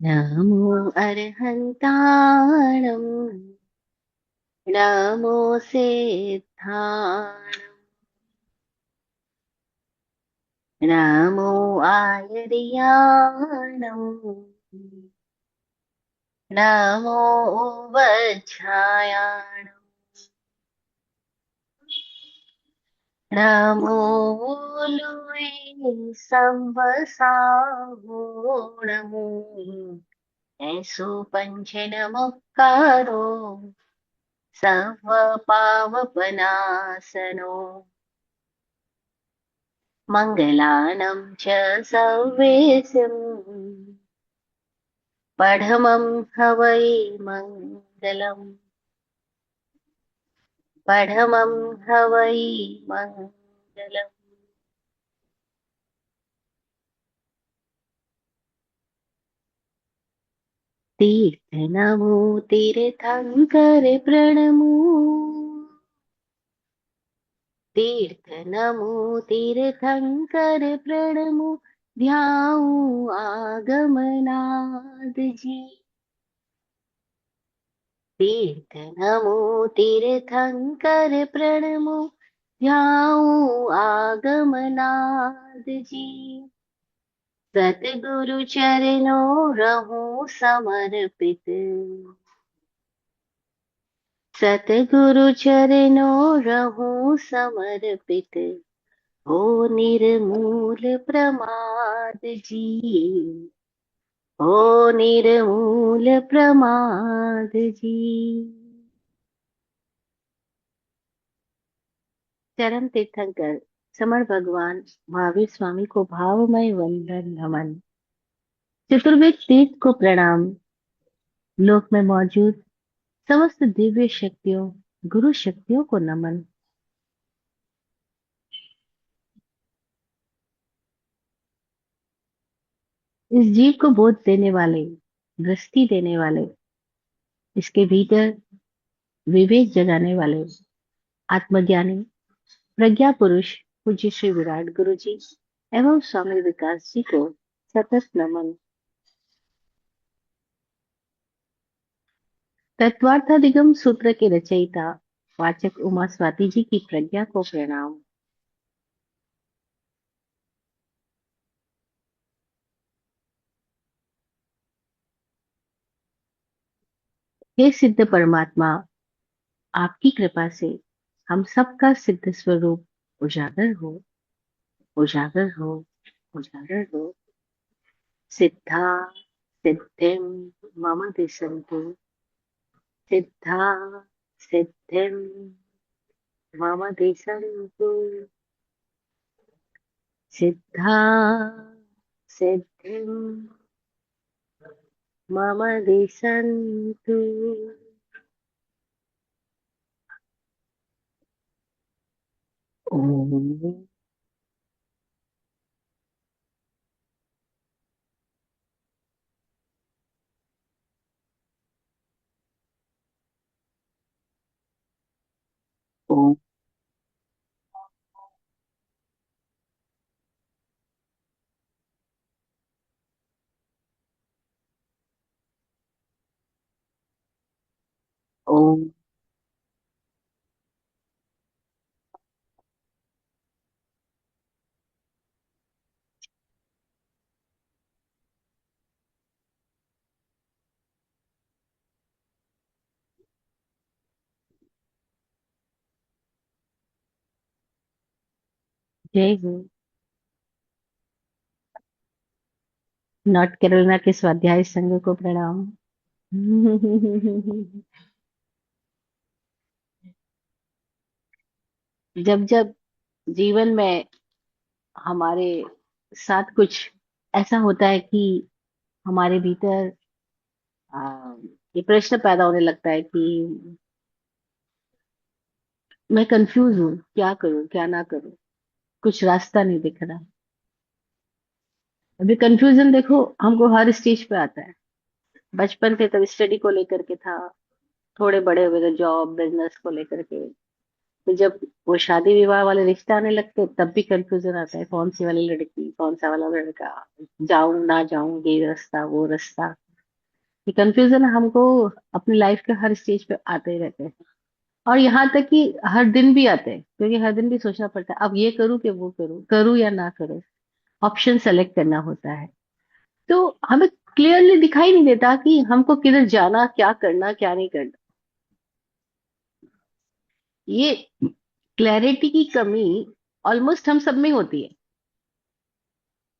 नमो अर्हन्ताणं नमो सिद्धाणं नमो आयर्याणं नमो वज्रायाणं नमो लुये संवसाहो नमो ऐसो पंच नमोकारो सर्व पावपनासनो मङ्गलानं च सर्वेशम् पढमं हवै मङ्गलम् पढमं हवै मङ्गलम्। तीर्थ नमो तीर्थङ्कर प्रणमो तीर्थ नमो तीर्थङ्कर प्रणमो ध्याऊं आगमनाद जी। तीर्थ नमो तीर्थंकर प्रणमो ध्याऊं आगमनाद जी। सतगुरु चरणों रहूं समर्पित सतगुरु चरणों रहूं समर्पित हो निर्मूल प्रमाद जी। हो निर्मूल प्रमाद जी। चरण तीर्थंकर समर भगवान महावीर स्वामी को भावमय वंदन नमन। चतुर्वेद तीर्थ को प्रणाम। लोक में मौजूद समस्त दिव्य शक्तियों गुरु शक्तियों को नमन। इस जीव को बोध देने वाले, दृष्टि देने वाले, इसके भीतर विवेक जगाने वाले आत्मज्ञानी प्रज्ञा पुरुष पूज्य श्री विराट गुरु जी एवं स्वामी विकास जी को सतत नमन। तत्वार्थादिगम सूत्र के रचयिता वाचक उमा स्वाति जी की प्रज्ञा को प्रणाम। हे सिद्ध परमात्मा, आपकी कृपा से हम सबका सिद्ध स्वरूप उजागर हो, उजागर हो, उजागर हो। सिद्धा सिद्धिं मम दिशन्तु, सिद्धा सिद्धिं मम दिशन्तु, सिद्धा सिद्धिं मम दिशन्तु। ओम ओम ओम। जय हो। नॉर्थ कैरोलिना के स्वाध्याय संघ को प्रणाम। जब जब जीवन में हमारे साथ कुछ ऐसा होता है कि हमारे भीतर आ, ये प्रश्न पैदा होने लगता है कि मैं कंफ्यूज हूँ, क्या करूँ क्या ना करूँ, कुछ रास्ता नहीं दिख रहा। अभी कंफ्यूजन देखो हमको हर स्टेज पे आता है। बचपन पे तब स्टडी को लेकर के था, थोड़े बड़े हुए तो जॉब बिजनेस को लेकर के। तो जब वो शादी विवाह वाले रिश्ते आने लगते हैं, तब भी कंफ्यूजन आता है, कौन सी वाली लड़की कौन सा वाला लड़का, जाऊं ना जाऊं, ये रास्ता वो रास्ता। ये कंफ्यूजन हमको अपनी लाइफ के हर स्टेज पे आते ही रहते हैं, और यहाँ तक कि हर दिन भी आते हैं, क्योंकि हर दिन भी सोचना पड़ता है अब ये करूँ कि वो करूँ, करूँ या ना करूँ। ऑप्शन सेलेक्ट करना होता है। तो हमें क्लियरली दिखाई नहीं देता कि हमको किधर जाना, क्या करना, क्या नहीं करना। ये क्लैरिटी की कमी ऑलमोस्ट हम सब में होती है।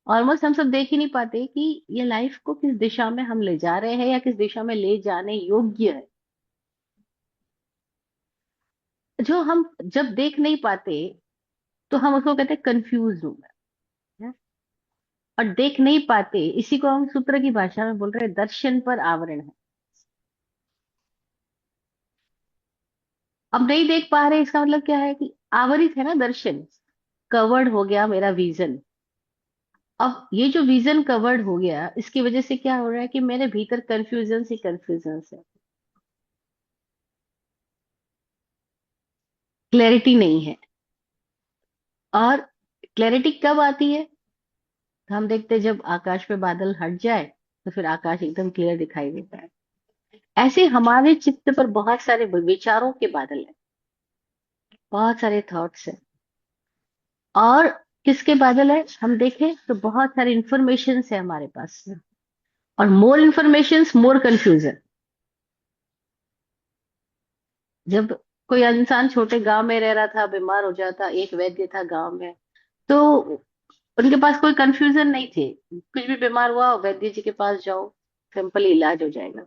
ऑलमोस्ट हम सब देख ही नहीं पाते कि ये लाइफ को किस दिशा में हम ले जा रहे हैं या किस दिशा में ले जाने योग्य है। जो हम जब देख नहीं पाते तो हम उसको कहते हैं कंफ्यूज हूं मैं। और देख नहीं पाते, इसी को हम सूत्र की भाषा में बोल रहे हैं दर्शन पर आवरण है। अब नहीं देख पा रहे, इसका मतलब क्या है कि आवरित है ना दर्शन। कवर्ड हो गया मेरा विजन। अब ये जो विजन कवर्ड हो गया, इसकी वजह से क्या हो रहा है कि मेरे भीतर कंफ्यूजन ही कंफ्यूजन है। क्लैरिटी नहीं है। और क्लैरिटी कब आती है? तो हम देखते हैं जब आकाश पे बादल हट जाए तो फिर आकाश एकदम क्लियर दिखाई देता है। ऐसे हमारे चित्त पर बहुत सारे विचारों के बादल हैं, बहुत सारे थॉट्स हैं। और किसके बादल है हम देखें तो बहुत सारे इंफॉर्मेशन है हमारे पास। और मोर इंफॉर्मेशन मोर कंफ्यूजन। जब कोई इंसान छोटे गांव में रह रहा था, बीमार हो जाता, एक वैद्य था गांव में, तो उनके पास कोई कंफ्यूजन नहीं थे। कुछ भी बीमार हुआ वैद्य जी के पास जाओ, सिंपल इलाज हो जाएगा।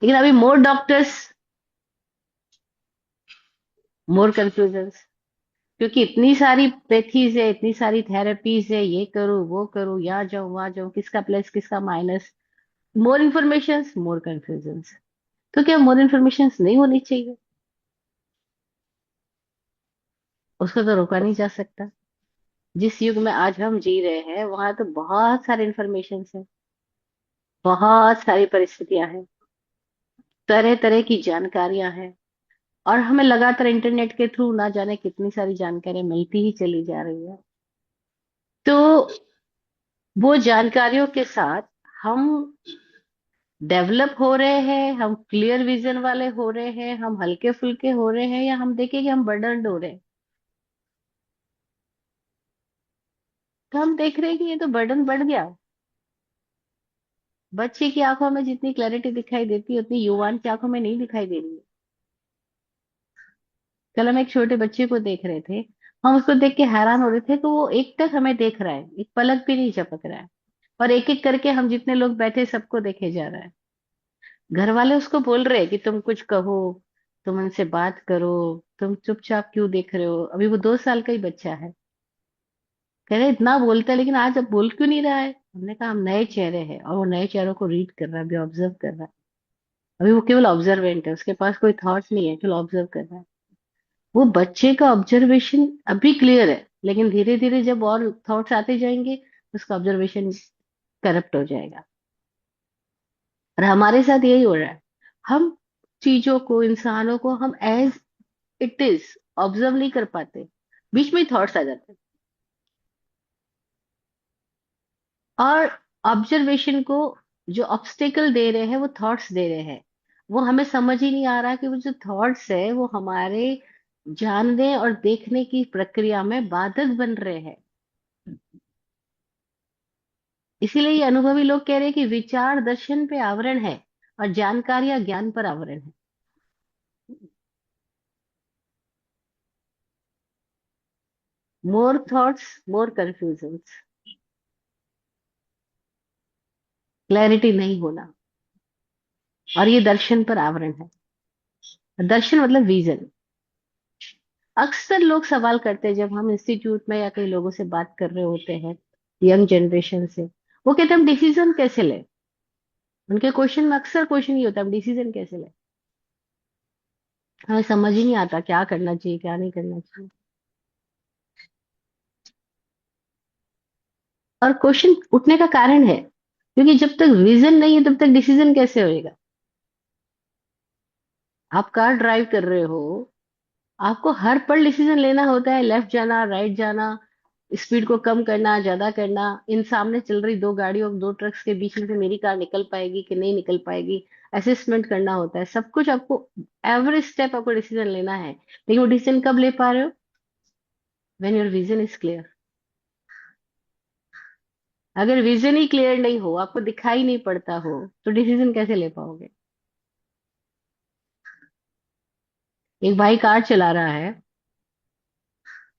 लेकिन अभी मोर डॉक्टर्स, मोर कंफ्यूजन। क्योंकि इतनी सारी पैथीज है, इतनी सारी थेरेपीज है, ये करूँ वो करूँ, यहाँ जाऊँ वहां जाऊँ, किसका प्लस किसका minus. More information more confusion. तो क्या मोर इन्फॉर्मेशन नहीं होनी चाहिए? उसको तो रोका नहीं जा सकता। जिस युग में आज हम जी रहे हैं वहां तो बहुत सारे इन्फॉर्मेशन है, बहुत सारी परिस्थितियां हैं, तरह तरह की जानकारियां हैं। और हमें लगातार इंटरनेट के थ्रू ना जाने कितनी सारी जानकारियां मिलती ही चली जा रही है। तो वो जानकारियों के साथ हम डेवलप हो रहे हैं, हम क्लियर विजन वाले हो रहे हैं, हम हल्के फुल्के हो रहे हैं, या हम देखें कि हम बर्डन हो रहे हैं। तो हम देख रहे हैं कि ये तो बर्डन बढ़ गया। बच्चे की आंखों में जितनी क्लैरिटी दिखाई देती है उतनी युवान की आंखों में नहीं दिखाई दे रही है। कल हम एक छोटे बच्चे को देख रहे थे, हम उसको देख के हैरान हो रहे थे कि वो एक टक हमें देख रहा है, एक पलक भी नहीं झपक रहा है। और एक एक करके हम जितने लोग बैठे सबको देखे जा रहा है। घर वाले उसको बोल रहे हैं कि तुम कुछ कहो, तुम उनसे बात करो, तुम चुपचाप क्यों देख रहे हो, अभी वो 2 साल का ही बच्चा है। कह रहे इतना बोलता है लेकिन आज अब बोल क्यों नहीं रहा है? हमने कहा हम नए चेहरे हैं, और वो नए चेहरों को रीड कर रहा है, अभी ऑब्जर्व कर रहा है। अभी वो केवल ऑब्जर्वेंट है, उसके पास कोई थॉट्स नहीं है, केवल ऑब्जर्व कर रहा है। वो बच्चे का ऑब्जर्वेशन अभी क्लियर है, लेकिन धीरे धीरे जब और थॉट्स आते जाएंगे उसका ऑब्जर्वेशन करप्ट हो जाएगा। और हमारे साथ यही हो रहा है। हम चीजों को, इंसानों को हम एज इट इज ऑब्जर्व नहीं कर पाते, बीच में थॉट्स आ जाते हैं। और ऑब्जर्वेशन को जो ऑब्स्टेकल दे रहे हैं वो थॉट्स दे रहे हैं। वो हमें समझ ही नहीं आ रहा कि वो जो थॉट्स है वो हमारे जानने और देखने की प्रक्रिया में बाधक बन रहे हैं। इसीलिए ये अनुभवी लोग कह रहे हैं कि विचार दर्शन पे आवरण है और जानकारियां ज्ञान पर आवरण है। More thoughts more confusion. Clarity नहीं होना, और ये दर्शन पर आवरण है। दर्शन मतलब विजन। अक्सर लोग सवाल करते हैं जब हम इंस्टीट्यूट में या कई लोगों से बात कर रहे होते हैं, यंग जनरेशन से, वो कहते हैं हम डिसीजन कैसे लें। उनके क्वेश्चन में अक्सर क्वेश्चन ये होता है हम डिसीजन कैसे लें। हमें समझ ही नहीं आता क्या करना चाहिए क्या नहीं करना चाहिए। और क्वेश्चन उठने का कारण है क्योंकि जब तक विजन नहीं है तब तक डिसीजन कैसे होएगा? आप कार ड्राइव कर रहे हो, आपको हर पल डिसीजन लेना होता है, लेफ्ट जाना राइट जाना, स्पीड को कम करना, ज्यादा करना, इन सामने चल रही दो गाड़ियों, दो ट्रक्स के बीच में से मेरी कार निकल पाएगी कि नहीं निकल पाएगी, असेसमेंट करना होता है, सब कुछ आपको, एवरी स्टेप आपको डिसीजन लेना है। लेकिन वो डिसीजन कब ले पा रहे हो? When your vision is clear. अगर विजन ही क्लियर नहीं हो, आपको दिखाई नहीं पड़ता हो, तो डिसीजन कैसे ले पाओगे? एक भाई कार चला रहा है,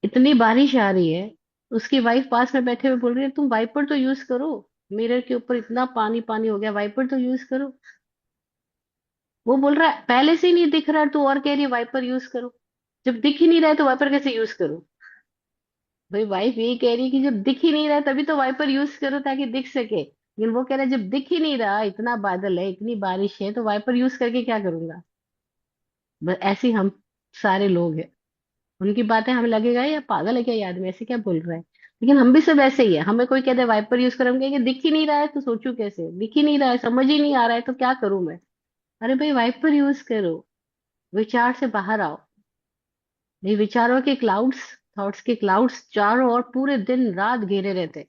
इतनी बारिश आ रही है, उसकी वाइफ पास में बैठे हुए बोल रही है तुम वाइपर तो यूज करो, मिरर के ऊपर इतना पानी पानी हो गया, वाइपर तो यूज करो। वो बोल रहा है पहले से ही नहीं दिख रहा, तू और कह रही है वाइपर यूज करो। जब दिख ही नहीं रहा है तो वाइपर कैसे यूज करूं? भाई वाइफ यही कह रही है कि जब दिख ही नहीं रहा है तभी तो वाइपर यूज करो ताकि दिख सके, लेकिन वो कह रहा है जब दिख ही नहीं रहा, इतना बादल है, इतनी बारिश है, तो वाइपर यूज करके क्या करूंगा? बस ऐसे ही हम सारे लोग हैं। उनकी बातें हमें लगेगा ये पागल है क्या, ये आदमी ऐसे क्या बोल रहा है, लेकिन हम भी सब ऐसे ही है। हमें कोई कहते हैं वाइपर यूज करो, हम कहेंगे दिख ही नहीं रहा है तो सोचू कैसे, दिख ही नहीं रहा है, समझ ही नहीं आ रहा है तो क्या करूं मैं? अरे भाई वाइपर यूज करो, विचार से बाहर आओ। ये विचारों के क्लाउड्स, थॉट्स के क्लाउड्स चारों ओर पूरे दिन रात घेरे रहते।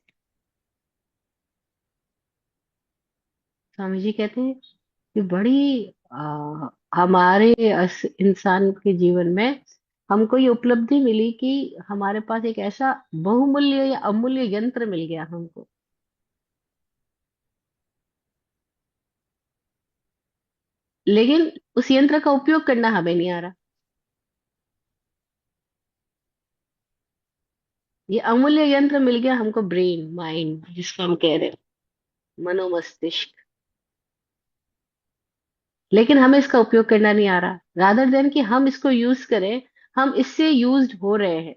स्वामी जी कहते हैं कि बड़ी हमारे इंसान के जीवन में हमको ये उपलब्धि मिली कि हमारे पास एक ऐसा बहुमूल्य या अमूल्य यंत्र मिल गया हमको, लेकिन उस यंत्र का उपयोग करना हमें नहीं आ रहा। ये अमूल्य यंत्र मिल गया हमको, ब्रेन माइंड जिसको हम कह रहे हैं, मनोमस्तिष्क, लेकिन हमें इसका उपयोग करना नहीं आ रहा। रादर देन कि हम इसको यूज करें, हम इससे यूज्ड हो रहे हैं।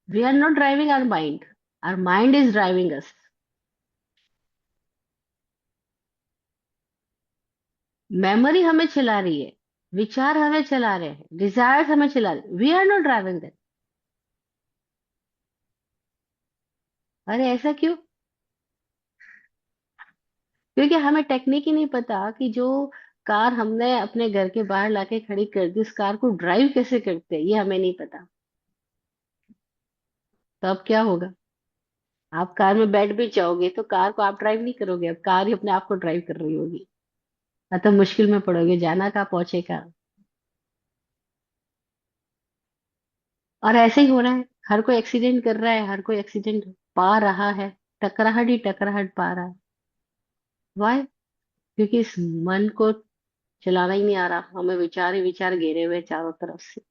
We are not driving our mind, our mind is driving us. Memory हमें चला रही है, विचार हमें चला रहे हैं, डिजायर्स हमें चला रहे, we are not driving that. अरे ऐसा क्यों? क्योंकि हमें टेक्निक ही नहीं पता कि जो कार हमने अपने घर के बाहर लाके खड़ी कर दी, उस कार को ड्राइव कैसे करते हैं, ये हमें नहीं पता। तो अब क्या होगा? आप कार में बैठ भी जाओगे तो कार को आप ड्राइव नहीं करोगे, अब कार ही अपने आप को ड्राइव कर रही होगी। तो मुश्किल में पड़ोगे, जाना कहाँ, पहुंचे कहाँ। और ऐसे ही हो रहा है, हर कोई एक्सीडेंट कर रहा है, हर कोई एक्सीडेंट पा रहा है, टकराहट ही टकराहट पा रहा है। वाई? क्योंकि इस मन को चलाना ही नहीं आ रहा, हमें विचार ही विचार घेरे हुए हैं चारों तरफ से।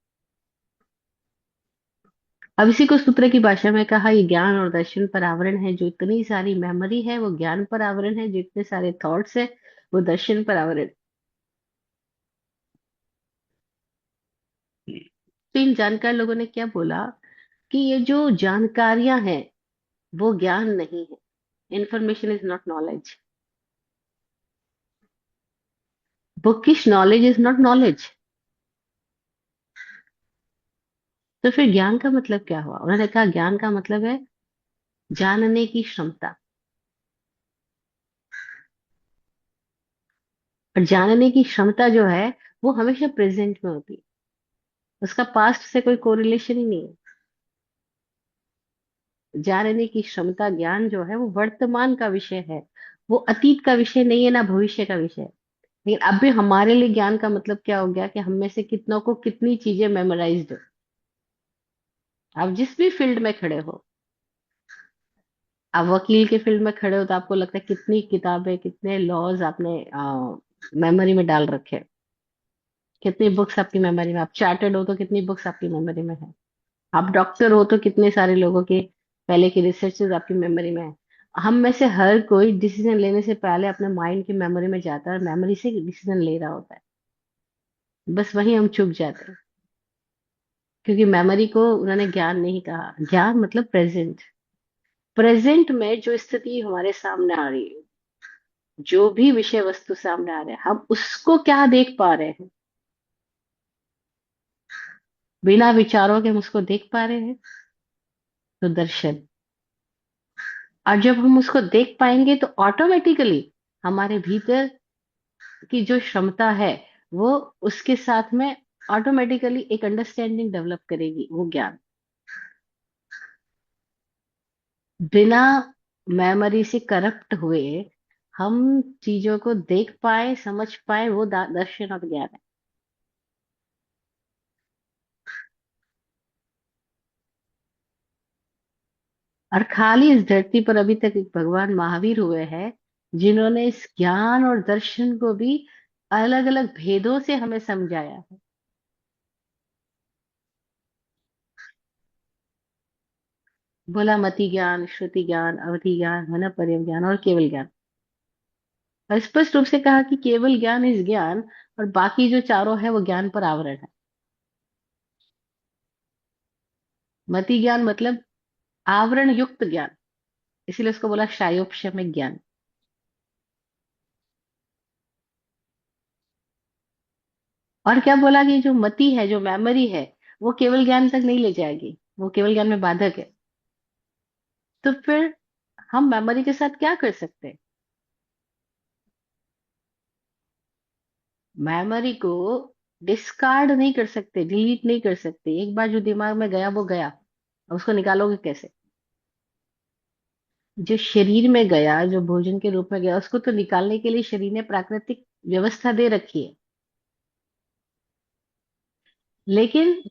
अब इसी को सूत्र की भाषा में कहा, ये ज्ञान और दर्शन पर आवरण है, जो इतनी सारी मेमोरी है वो ज्ञान पर आवरण है, जो इतने सारे थॉट्स है वो दर्शन पर आवरण है। तो इन जानकार लोगों ने क्या बोला कि ये जो जानकारियां हैं वो ज्ञान नहीं है, information is not knowledge, bookish knowledge is not knowledge. तो फिर ज्ञान का मतलब क्या हुआ? उन्होंने कहा ज्ञान का मतलब है जानने की क्षमता। और जानने की क्षमता जो है वो हमेशा प्रेजेंट में होती है, उसका पास्ट से कोई कोरिलेशन ही नहीं है। जानने की क्षमता, ज्ञान जो है वो वर्तमान का विषय है, वो अतीत का विषय नहीं है, ना भविष्य का विषय है। लेकिन अब भी हमारे लिए ज्ञान का मतलब क्या हो गया कि हम में से कितनों को कितनी चीजें मेमोराइज्ड हो। आप जिस भी फील्ड में खड़े हो, आप वकील के फील्ड में खड़े हो तो आपको लगता है कितनी किताबें, कितने लॉज आपने मेमोरी में डाल रखे हैं, कितनी बुक्स आपकी मेमोरी में, आप चार्टेड हो तो कितनी बुक्स आपकी मेमोरी में है, आप डॉक्टर हो तो कितने सारे लोगों के पहले की रिसर्चेज आपकी मेमोरी में है। हम में से हर कोई डिसीजन लेने से पहले अपने माइंड की मेमोरी में जाता है और मेमोरी से डिसीजन ले रहा होता है। बस वही हम चूक जाते हैं, क्योंकि मेमोरी को उन्होंने ज्ञान नहीं कहा। ज्ञान मतलब प्रेजेंट, प्रेजेंट में जो स्थिति हमारे सामने आ रही है, जो भी विषय वस्तु सामने आ रहा है, हम उसको क्या देख पा रहे हैं, बिना विचारों के हम उसको देख पा रहे हैं, तो दर्शन। और जब हम उसको देख पाएंगे तो ऑटोमेटिकली हमारे भीतर की जो क्षमता है वो उसके साथ में ऑटोमेटिकली एक अंडरस्टैंडिंग डेवलप करेगी वो ज्ञान। बिना मेमोरी से करप्ट हुए हम चीजों को देख पाए, समझ पाए, वो दर्शन और ज्ञान है। और खाली इस धरती पर अभी तक एक भगवान महावीर हुए हैं जिन्होंने इस ज्ञान और दर्शन को भी अलग अलग भेदों से हमें समझाया है। बोला मति ज्ञान, श्रुति ज्ञान, अवधि ज्ञान, मन पर्यव ज्ञान और केवल ज्ञान। और स्पष्ट रूप से कहा कि केवल ज्ञान इस ज्ञान, और बाकी जो चारों है वो ज्ञान पर आवरण है। मति ज्ञान मतलब आवरण युक्त ज्ञान, इसीलिए उसको बोला शायोपशमिक ज्ञान। और क्या बोला कि जो मति है, जो मेमोरी है, वो केवल ज्ञान तक नहीं ले जाएगी, वो केवल ज्ञान में बाधक है। तो फिर हम मेमोरी के साथ क्या कर सकते हैं? मेमोरी को डिस्कार्ड नहीं कर सकते, डिलीट नहीं कर सकते। एक बार जो दिमाग में गया वो गया, अब उसको निकालोगे कैसे? जो शरीर में गया, जो भोजन के रूप में गया, उसको तो निकालने के लिए शरीर ने प्राकृतिक व्यवस्था दे रखी है। लेकिन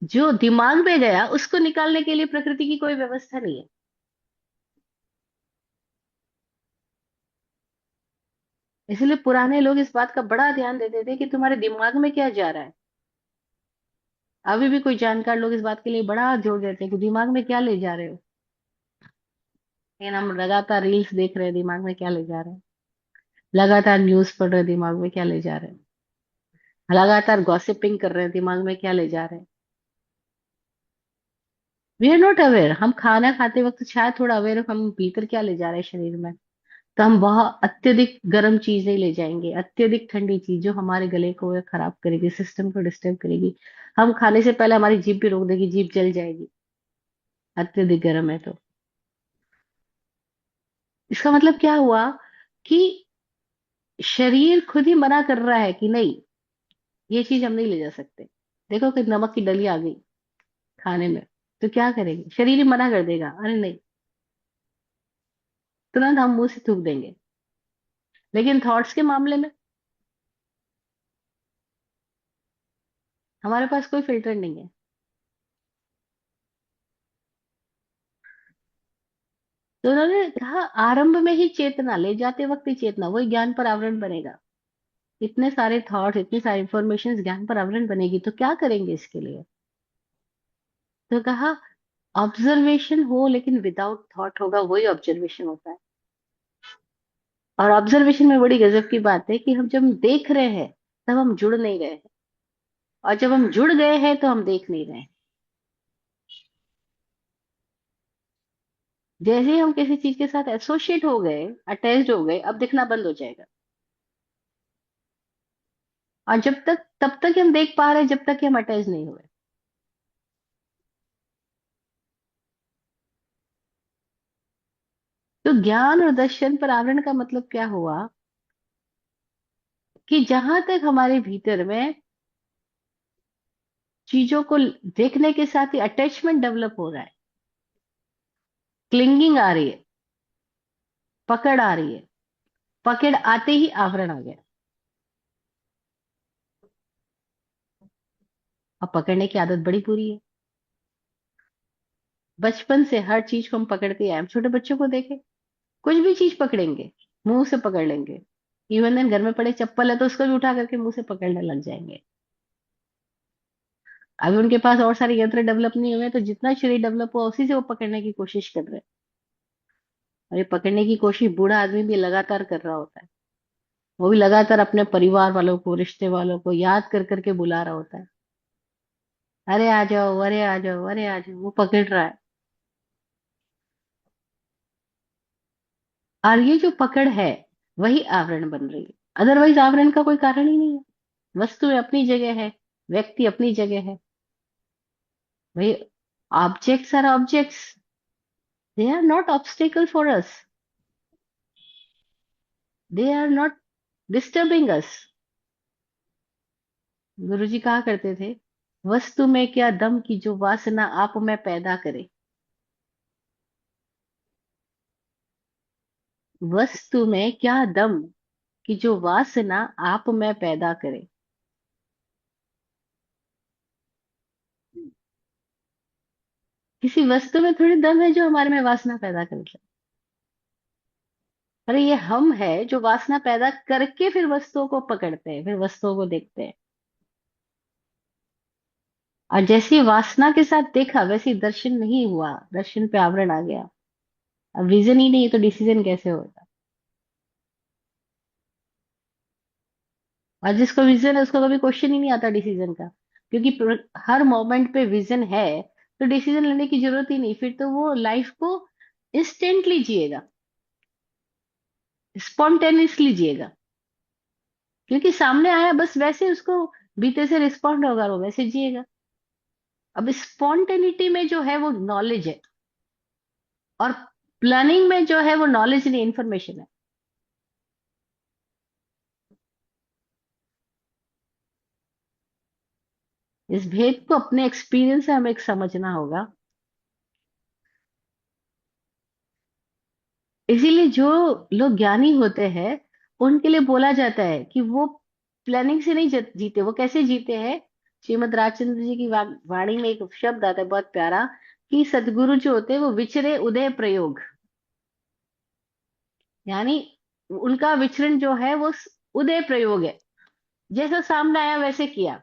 जो दिमाग में गया उसको निकालने के लिए प्रकृति की कोई व्यवस्था नहीं है। इसलिए पुराने लोग इस बात का बड़ा ध्यान देते थे कि तुम्हारे दिमाग में क्या जा रहा है। अभी भी कोई जानकार लोग इस बात के लिए बड़ा जोर देते हैं कि दिमाग में क्या ले जा रहे हो। लेकिन हम लगातार रील्स देख रहे हैं, दिमाग में क्या ले जा रहे हैं। लगातार न्यूज पढ़ रहे हैं, दिमाग में क्या ले जा रहे हैं। लगातार गॉसिपिंग कर रहे हैं, दिमाग में क्या ले जा रहे हैं। We are not aware. हम खाना खाते वक्त शायद थोड़ा अवेयर, हम भीतर क्या ले जा रहे हैं शरीर में। तो हम बहुत अत्यधिक गर्म चीज नहीं ले जाएंगे, अत्यधिक ठंडी चीज जो हमारे गले को खराब करेगी, सिस्टम को डिस्टर्ब करेगी। हम खाने से पहले हमारी जीभ भी रोक देगी, जीभ जल जाएगी, अत्यधिक गर्म है तो। इसका मतलब क्या हुआ कि शरीर खुद ही मना कर रहा है कि नहीं, ये चीज हम नहीं ले जा सकते। देखो कि नमक की डली आ गई खाने में, तो क्या करेंगे? शरीर ही मना कर देगा, अरे नहीं, तुरंत हम मुंह से थूक देंगे। लेकिन थॉट्स के मामले में हमारे पास कोई फिल्टर नहीं है। तो उन्होंने कहा आरंभ में ही चेतना, ले जाते वक्त ही चेतना, वही ज्ञान पर आवरण बनेगा। इतने सारे थॉट्स, इतनी सारी इंफॉर्मेशन ज्ञान पर आवरण बनेगी, तो क्या करेंगे इसके लिए? तो कहा ऑब्जर्वेशन हो लेकिन विदाउट थॉट होगा, वही ऑब्जर्वेशन होता है। और ऑब्जर्वेशन में बड़ी गजब की बात है कि हम जब देख रहे हैं तब हम जुड़ नहीं रहे हैं, और जब हम जुड़ गए हैं तो हम देख नहीं रहे हैं। जैसे ही हम किसी चीज के साथ एसोसिएट हो गए, अटैच्ड हो गए, अब दिखना बंद हो जाएगा। और जब तक, तब तक हम देख पा रहे हैं जब तक कि हम अटैच नहीं हुए। तो ज्ञान और दर्शन पर आवरण का मतलब क्या हुआ कि जहां तक हमारे भीतर में चीजों को देखने के साथ ही अटैचमेंट डेवलप हो रहा है, क्लिंगिंग आ रही है, पकड़ आ रही है, पकड़ आते ही आवरण आ गया। अब पकड़ने की आदत बड़ी बुरी है। बचपन से हर चीज को हम पकड़ते आए। हम छोटे बच्चों को देखें, कुछ भी चीज पकड़ेंगे, मुंह से पकड़ लेंगे। इवन देन घर में पड़े चप्पल है तो उसको भी उठा करके मुंह से पकड़ने लग जाएंगे। अभी उनके पास और सारे यंत्र डेवलप नहीं हुए, तो जितना शरीर डेवलप हुआ उसी से वो पकड़ने की कोशिश कर रहे हैं। और ये पकड़ने की कोशिश बूढ़ा आदमी भी लगातार कर रहा होता है। वो भी लगातार अपने परिवार वालों को, रिश्ते वालों को याद कर करके बुला रहा होता है। अरे आ जाओ, अरे आ जाओ, अरे आ जाओ, वो पकड़ रहा है। और ये जो पकड़ है वही आवरण बन रही है। अदरवाइज आवरण का कोई कारण ही नहीं है। वस्तु अपनी जगह है, व्यक्ति अपनी जगह है। भाई, objects are objects, they are not obstacle for us, they are not disturbing us. Guruji कहा करते थे, वस्तु में क्या दम की जो वासना आप में पैदा करे। वस्तु में क्या दम कि जो वासना आप में पैदा करे। किसी वस्तु में थोड़ी दम है जो हमारे में वासना पैदा कर ले। अरे ये हम है जो वासना पैदा करके फिर वस्तुओं को पकड़ते हैं, फिर वस्तुओं को देखते हैं। और जैसी वासना के साथ देखा वैसी दर्शन नहीं हुआ, दर्शन पे आवरण आ गया। अब विजन ही नहीं है तो डिसीजन कैसे होगा। और जिसको विजन है उसको कभी क्वेश्चन ही नहीं आता डिसीजन का, क्योंकि हर मोमेंट पे विजन है। तो डिसीजन लेने की जरूरत ही नहीं, फिर तो वो लाइफ को इंस्टेंटली जिएगा, स्पॉन्टेनियसली जिएगा। क्योंकि सामने आया बस वैसे उसको बीते से रिस्पॉन्ड होगा और वो वैसे जिएगा। अब स्पॉन्टेनिटी में जो है वो नॉलेज है, और प्लानिंग में जो है वो नॉलेज नहीं, इंफॉर्मेशन है। इस भेद को अपने एक्सपीरियंस से हमें एक समझना होगा। इसीलिए जो लोग ज्ञानी होते हैं उनके लिए बोला जाता है कि वो प्लानिंग से नहीं जीते। वो कैसे जीते हैं? श्रीमद राजचंद्र जी की वाणी में एक शब्द आता है बहुत प्यारा, कि सदगुरु जो होते हैं वो विचरे उदय प्रयोग। यानी उनका विचरण जो है वो उदय प्रयोग है। जैसा सामने आया वैसे किया।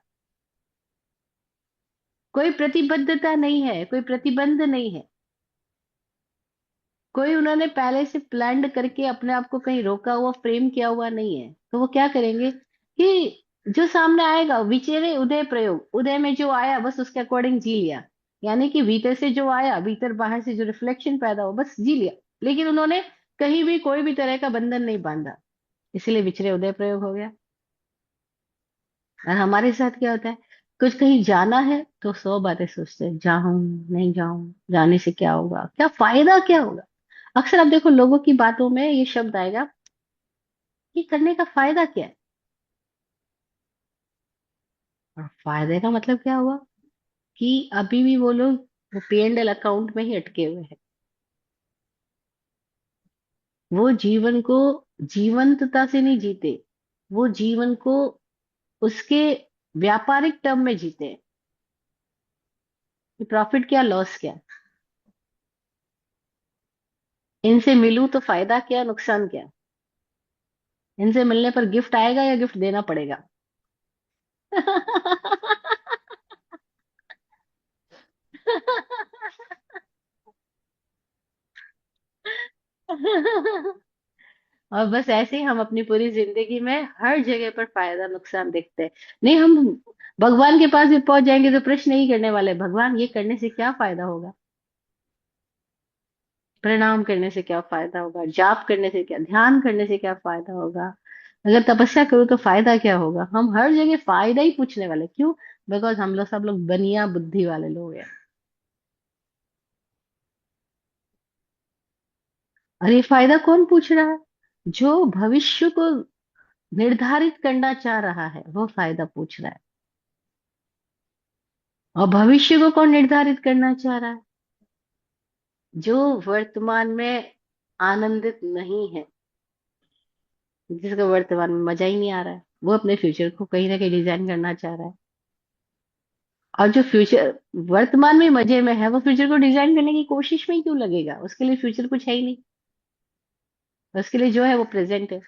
कोई प्रतिबद्धता नहीं है, कोई प्रतिबंध नहीं है। कोई उन्होंने पहले से प्लान्ड करके अपने आप को कहीं रोका हुआ, फ्रेम किया हुआ नहीं है। तो वो क्या करेंगे कि जो सामने आएगा विचरे उदय प्रयोग, उदय में जो आया बस उसके अकॉर्डिंग जी लिया। यानी कि भीतर से जो आया, भीतर बाहर से जो रिफ्लेक्शन पैदा हो बस जी लिया। लेकिन उन्होंने कहीं भी कोई भी तरह का बंधन नहीं बांधा, इसलिए विचरे उदय प्रयोग हो गया। और हमारे साथ क्या होता है, कुछ कहीं जाना है तो 100 बातें सोचते हैं, जाऊं नहीं जाऊं, जाने से क्या होगा, क्या फायदा क्या होगा। अक्सर आप देखो लोगों की बातों में ये शब्द आएगा कि करने का फायदा क्या है। और फायदे का मतलब क्या हुआ कि अभी भी वो लोग वो P&L अकाउंट में ही अटके हुए हैं। वो जीवन को जीवंतता से नहीं जीते, वो जीवन को उसके व्यापारिक टर्म में जीते हैं कि प्रॉफिट क्या, लॉस क्या, इनसे मिलूं तो फायदा क्या, नुकसान क्या, इनसे मिलने पर गिफ्ट आएगा या गिफ्ट देना पड़ेगा। और बस ऐसे ही हम अपनी पूरी जिंदगी में हर जगह पर फायदा नुकसान देखते हैं। नहीं, हम भगवान के पास भी पहुंच जाएंगे तो प्रश्न यही करने वाले, भगवान ये करने से क्या फायदा होगा, प्रणाम करने से क्या फायदा होगा, जाप करने से क्या, ध्यान करने से क्या फायदा होगा, अगर तपस्या करूँ तो फायदा क्या होगा। हम हर जगह फायदा ही पूछने वाले, क्यों? बिकॉज हम लोग सब लोग बनिया बुद्धि वाले लोग हैं। और ये फायदा कौन पूछ रहा है? जो भविष्य को निर्धारित करना चाह रहा है वो फायदा पूछ रहा है। और भविष्य को कौन निर्धारित करना चाह रहा है? जो वर्तमान में आनंदित नहीं है, जिसको वर्तमान में मजा ही नहीं आ रहा है, वो अपने फ्यूचर को कहीं ना कहीं डिजाइन करना चाह रहा है। और जो फ्यूचर वर्तमान में मजे में है वो फ्यूचर को डिजाइन करने की कोशिश में ही क्यों लगेगा? उसके लिए फ्यूचर कुछ है ही नहीं। उसके लिए जो है वो प्रेजेंट है।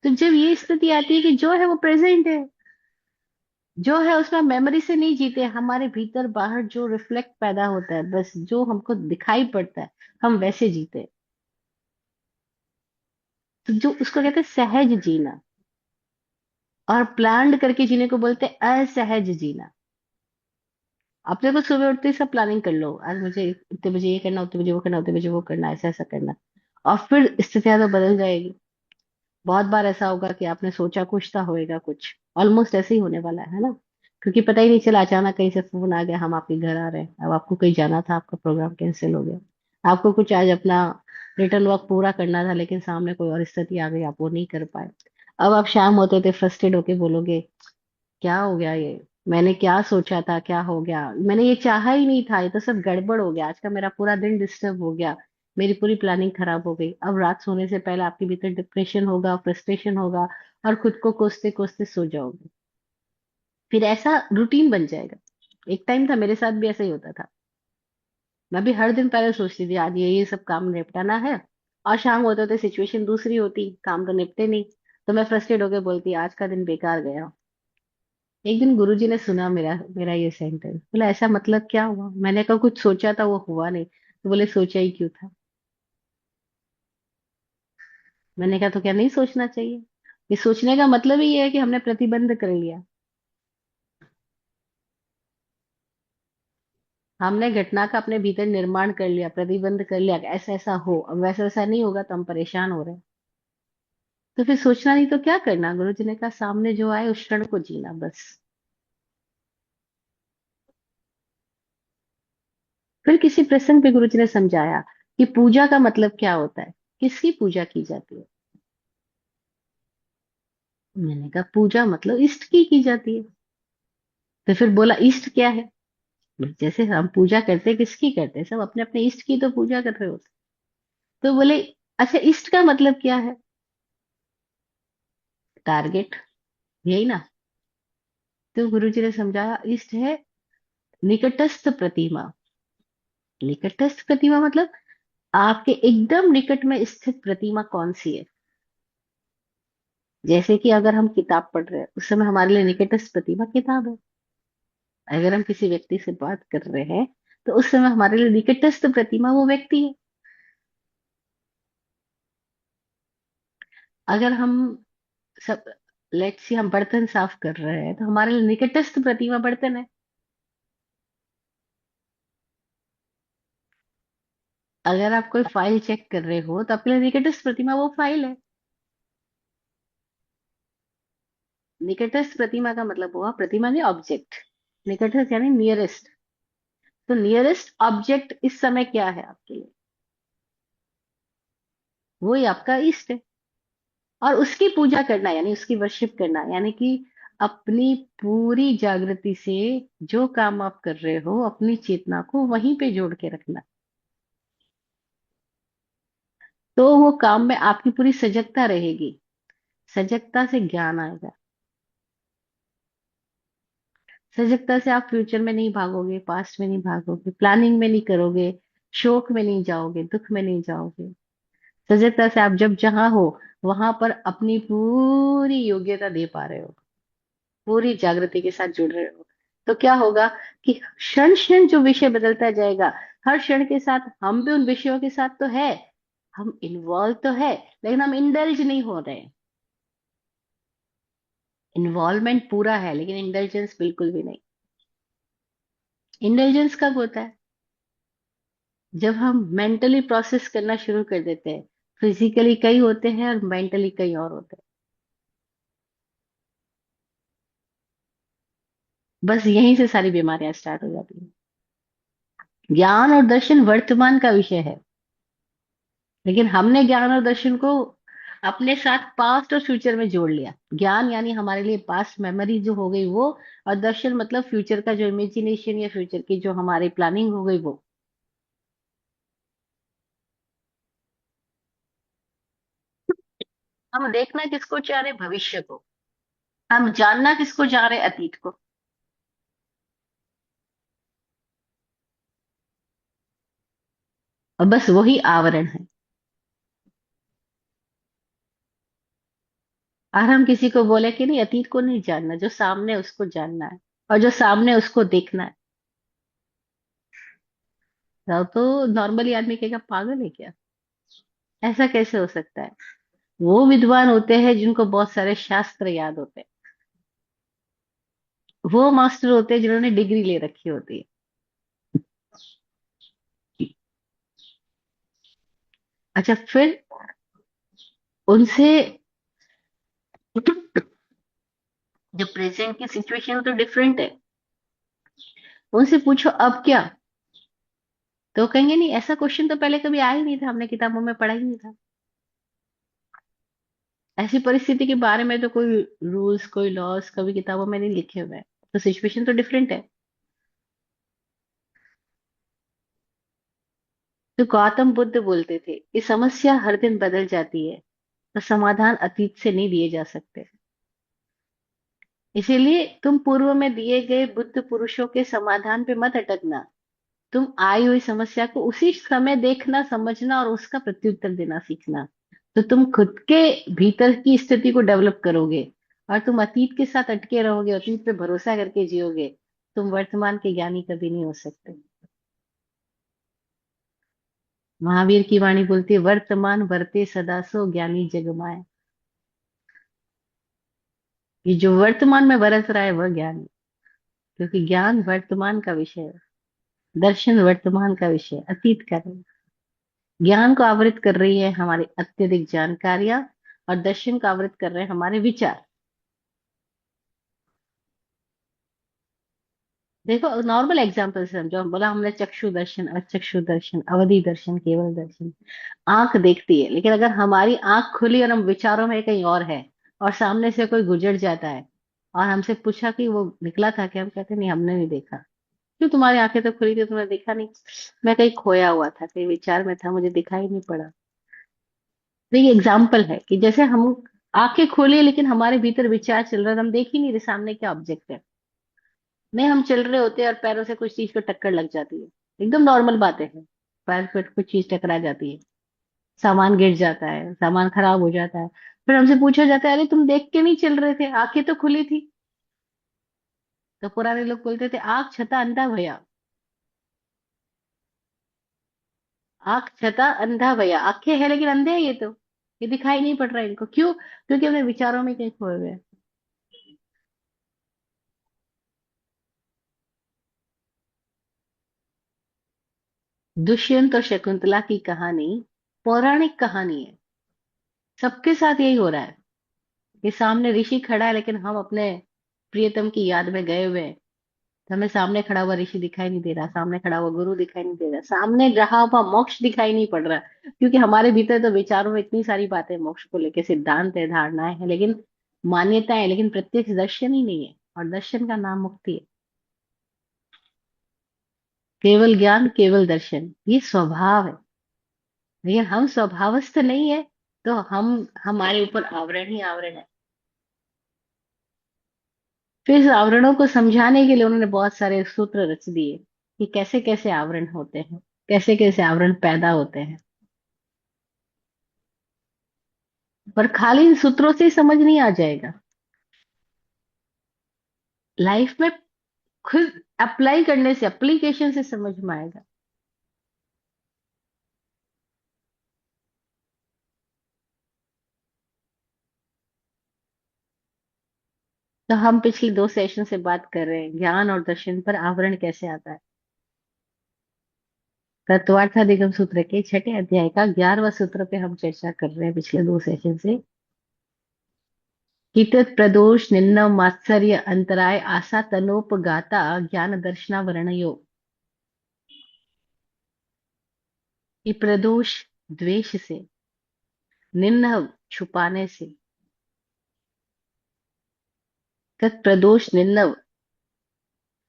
तो जब ये स्थिति आती है कि जो है वो प्रेजेंट है, जो है उसमें मेमोरी से नहीं जीते, हमारे भीतर बाहर जो रिफ्लेक्ट पैदा होता है, बस जो हमको दिखाई पड़ता है हम वैसे जीते हैं। तो जो उसको कहते हैं सहज जीना। और प्लान्ड करके जीने को बोलते हैं असहज जीना। अपने को सुबह उठते ही सब प्लानिंग कर लो, आज मुझे इतने बजे ये करना, उतने बजे वो करना, उतने बजे वो करना, ऐसा ऐसा करना। और फिर स्थितियां तो बदल जाएगी। बहुत बार ऐसा होगा कि आपने सोचा कुछ था, होएगा कुछ। ऑलमोस्ट ऐसे ही होने वाला है ना। क्योंकि पता ही नहीं चला, अचानक कहीं से फोन आ गया, हम आपके घर आ रहे हैं, अब आपको कहीं जाना था, आपका प्रोग्राम कैंसिल हो गया। आपको कुछ आज अपना रिटर्न वर्क पूरा करना था, लेकिन सामने कोई और स्थिति आ गई, आप वो नहीं कर पाए। अब आप शाम होते होते फ्रस्ट्रेट होके बोलोगे, क्या हो गया ये, मैंने क्या सोचा था, क्या हो गया, मैंने ये चाहा ही नहीं था, ये तो सब गड़बड़ हो गया, आज का मेरा पूरा दिन डिस्टर्ब हो गया, मेरी पूरी प्लानिंग खराब हो गई। अब रात सोने से पहले आपके भीतर डिप्रेशन होगा, फ्रस्ट्रेशन होगा, और खुद को कोसते कोसते सो जाओगे। फिर ऐसा रूटीन बन जाएगा। एक टाइम था मेरे साथ भी ऐसा ही होता था। मैं भी हर दिन पहले सोचती थी आज ये सब काम निपटाना है, और शाम होते होते सिचुएशन दूसरी होती, काम तो निपटे नहीं, तो मैं फ्रस्ट्रेट होकर बोलती आज का दिन बेकार गया। एक दिन गुरुजी ने सुना मेरा मेरा ये सेंटेंस, बोला ऐसा मतलब क्या हुआ, मैंने कहा कुछ सोचा था वो हुआ नहीं, तो बोले सोचा ही क्यों था। मैंने कहा तो क्या नहीं सोचना चाहिए, ये सोचने का मतलब ही ये है कि हमने प्रतिबंध कर लिया, हमने घटना का अपने भीतर निर्माण कर लिया, प्रतिबंध कर लिया कि ऐसा ऐसा हो, अब वैसा वैसा नहीं होगा तो हम परेशान हो रहे हैं। तो फिर सोचना नहीं तो क्या करना, गुरुजी ने कहा सामने जो आए उस क्षण को जीना बस। फिर किसी प्रसंग पे गुरुजी ने समझाया कि पूजा का मतलब क्या होता है, किसकी पूजा की जाती है। मैंने कहा पूजा मतलब इष्ट की जाती है। तो फिर बोला इष्ट क्या है, जैसे हम पूजा करते हैं किसकी करते हैं, सब अपने अपने इष्ट की तो पूजा कर रहे होते हैं। तो बोले अच्छा इष्ट का मतलब क्या है, टारगेट, यही ना। तो गुरुजी ने समझाया इष्ट है निकटस्थ प्रतिमा। निकटस्थ प्रतिमा मतलब आपके एकदम निकट में स्थित प्रतिमा कौन सी है। जैसे कि अगर हम किताब पढ़ रहे हैं उस समय हमारे लिए निकटस्थ प्रतिमा किताब है। अगर हम किसी व्यक्ति से बात कर रहे हैं तो उस समय हमारे लिए निकटस्थ प्रतिमा वो व्यक्ति है। अगर हम सब लेट्स सी हम बर्तन साफ कर रहे हैं तो हमारे लिए निकटस्थ प्रतिमा बर्तन है। अगर आप कोई फाइल चेक कर रहे हो तो आपके लिए निकटस्थ प्रतिमा वो फाइल है। निकटस्थ प्रतिमा का मतलब हुआ प्रतिमा नहीं ऑब्जेक्ट, निकटस्थ यानी नियरेस्ट। तो नियरेस्ट ऑब्जेक्ट इस समय क्या है आपके लिए, वो ही आपका इष्ट है। और उसकी पूजा करना यानी उसकी वर्शिप करना यानी कि अपनी पूरी जागृति से जो काम आप कर रहे हो अपनी चेतना को वहीं पे जोड़ के रखना, तो वो काम में आपकी पूरी सजगता रहेगी। सजगता से ज्ञान आएगा। सजगता से आप फ्यूचर में नहीं भागोगे, पास्ट में नहीं भागोगे, प्लानिंग में नहीं करोगे, शोक में नहीं जाओगे, दुख में नहीं जाओगे। सजगता से आप जब जहां हो वहां पर अपनी पूरी योग्यता दे पा रहे हो, पूरी जागृति के साथ जुड़ रहे हो। तो क्या होगा कि क्षण क्षण जो विषय बदलता जाएगा, हर क्षण के साथ हम भी उन विषयों के साथ तो है, हम इन्वॉल्व तो है, लेकिन हम इंडल्ज नहीं हो रहे। इन्वॉल्वमेंट पूरा है लेकिन इंटेलिजेंस बिल्कुल भी नहीं। इंटेलिजेंस कब होता है, जब हम मेंटली प्रोसेस करना शुरू कर देते हैं। फिजिकली कई होते हैं और मेंटली कई और होते हैं। बस यहीं से सारी बीमारियां स्टार्ट हो जाती हैं। ज्ञान और दर्शन वर्तमान का विषय है, लेकिन हमने ज्ञान और दर्शन को अपने साथ पास्ट और फ्यूचर में जोड़ लिया। ज्ञान यानी हमारे लिए पास्ट मेमोरी जो हो गई वो, और दर्शन मतलब फ्यूचर का जो इमेजिनेशन या फ्यूचर की जो हमारी प्लानिंग हो गई वो। हम देखना किसको चाह रहे, भविष्य को। हम जानना किसको चाह रहे, अतीत को। और बस वही आवरण है। और हम किसी को बोले कि नहीं अतीत को नहीं जानना, जो सामने है उसको जानना है, और जो सामने है उसको देखना है। तो नॉर्मली आदमी कहेगा पागल है क्या, ऐसा कैसे हो सकता है। वो विद्वान होते हैं जिनको बहुत सारे शास्त्र याद होते हैं। वो मास्टर होते हैं जिन्होंने डिग्री ले रखी होती है। अच्छा फिर उनसे जो प्रेजेंट की सिचुएशन तो डिफरेंट है, उनसे पूछो अब क्या, तो कहेंगे नहीं ऐसा क्वेश्चन तो पहले कभी आया ही नहीं था, हमने किताबों में पढ़ा ही नहीं था। ऐसी परिस्थिति के बारे में तो कोई रूल्स, कोई लॉस कभी किताबों में नहीं लिखे हुए हैं, तो सिचुएशन तो डिफरेंट है। तो गौतम बुद्ध बोलते थे कि समस्या हर दिन बदल जाती है, तो समाधान अतीत से नहीं दिए जा सकते। इसीलिए तुम पूर्व में दिए गए बुद्ध पुरुषों के समाधान पे मत अटकना। तुम आई हुई समस्या को उसी समय देखना, समझना और उसका प्रत्युत्तर देना सीखना। तो तुम खुद के भीतर की स्थिति को डेवलप करोगे। और तुम अतीत के साथ अटके रहोगे, अतीत पे भरोसा करके जियोगे, तुम वर्तमान के ज्ञानी कभी नहीं हो सकते। महावीर की वाणी बोलती है, वर्तमान वर्ते सदा सो ज्ञानी जग माय। ये जो वर्तमान में बरस रहा है वह ज्ञान है, क्योंकि ज्ञान वर्तमान का विषय है, दर्शन वर्तमान का विषय है, अतीत का नहीं। ज्ञान को आवृत कर रही है हमारी अत्यधिक जानकारियां, और दर्शन को आवृत कर रहे हैं हमारे विचार। देखो, नॉर्मल एग्जाम्पल से समझो, हम बोला हमने चक्षु दर्शन, अचक्षु दर्शन, अवधि दर्शन, केवल दर्शन। आंख देखती है, लेकिन अगर हमारी आंख खुली और हम विचारों में कहीं और है, और सामने से कोई गुजर जाता है और हमसे पूछा कि वो निकला था क्या, हम कहते नहीं, हमने नहीं देखा। क्यों? तुम्हारी आंखें तो खुली थी, तुमने देखा नहीं। मैं कहीं खोया हुआ था, कहीं विचार में था, मुझे दिखाई नहीं पड़ा। तो ये एग्जाम्पल है कि जैसे हम आंखें खोली लेकिन हमारे भीतर विचार चल रहा है, तो हम देख ही नहीं रहे सामने क्या ऑब्जेक्ट है। नहीं, हम चल रहे होते हैं और पैरों से कुछ चीज को टक्कर लग जाती है, एकदम नॉर्मल बातें हैं। पैर पे कुछ चीज टकरा जाती है, सामान गिर जाता है, सामान खराब हो जाता है। फिर हमसे पूछा जाता है, अरे तुम देख के नहीं चल रहे थे, आंखें तो खुली थी। तो पुराने लोग बोलते थे, आंख छता अंधा भया। आंख छता अंधा भया, आंखें हैं लेकिन अंधे हैं ये तो। ये दिखाई नहीं पड़ रहा है इनको, क्यों? क्योंकि अपने विचारों में कहीं खोए हुए हैं। दुष्यंत और शकुंतला की कहानी पौराणिक कहानी है। सबके साथ यही हो रहा है कि सामने ऋषि खड़ा है, लेकिन हम अपने प्रियतम की याद में गए हुए हैं। तो हमें सामने खड़ा हुआ ऋषि दिखाई नहीं दे रहा, सामने खड़ा हुआ गुरु दिखाई नहीं दे रहा, सामने रहा हुआ मोक्ष दिखाई नहीं पड़ रहा। क्योंकि हमारे भीतर तो विचारों में इतनी सारी बातें मोक्ष को लेके, सिद्धांत है, धारणाएं हैं, लेकिन मान्यताएं, लेकिन प्रत्यक्ष दर्शन ही नहीं है। और दर्शन का नाम मुक्ति है। केवल ज्ञान, केवल दर्शन, ये स्वभाव है। लेकिन हम स्वभावस्थ नहीं है, तो हम, हमारे ऊपर आवरण ही आवरण है। फिर इस आवरणों को समझाने के लिए उन्होंने बहुत सारे सूत्र रच दिए कि कैसे कैसे आवरण होते हैं, कैसे कैसे आवरण पैदा होते हैं। पर खाली इन सूत्रों से ही समझ नहीं आ जाएगा। लाइफ में खुद अप्लाई करने से, एप्लीकेशन से समझ में आएगा। तो हम पिछले 2 सेशन से बात कर रहे हैं ज्ञान और दर्शन पर आवरण कैसे आता है। तत्वार्थादिगम सूत्र के 6 अध्याय का 11वां सूत्र पे हम चर्चा कर रहे हैं पिछले 2 सेशन से। कितत प्रदोष निन्नव मात्सर्य अंतराय आशा तनोपगाता ज्ञान दर्शनावरणयो। कि प्रदोष द्वेष से, निन्नव छुपाने से, तत्प्रदोष निन्नव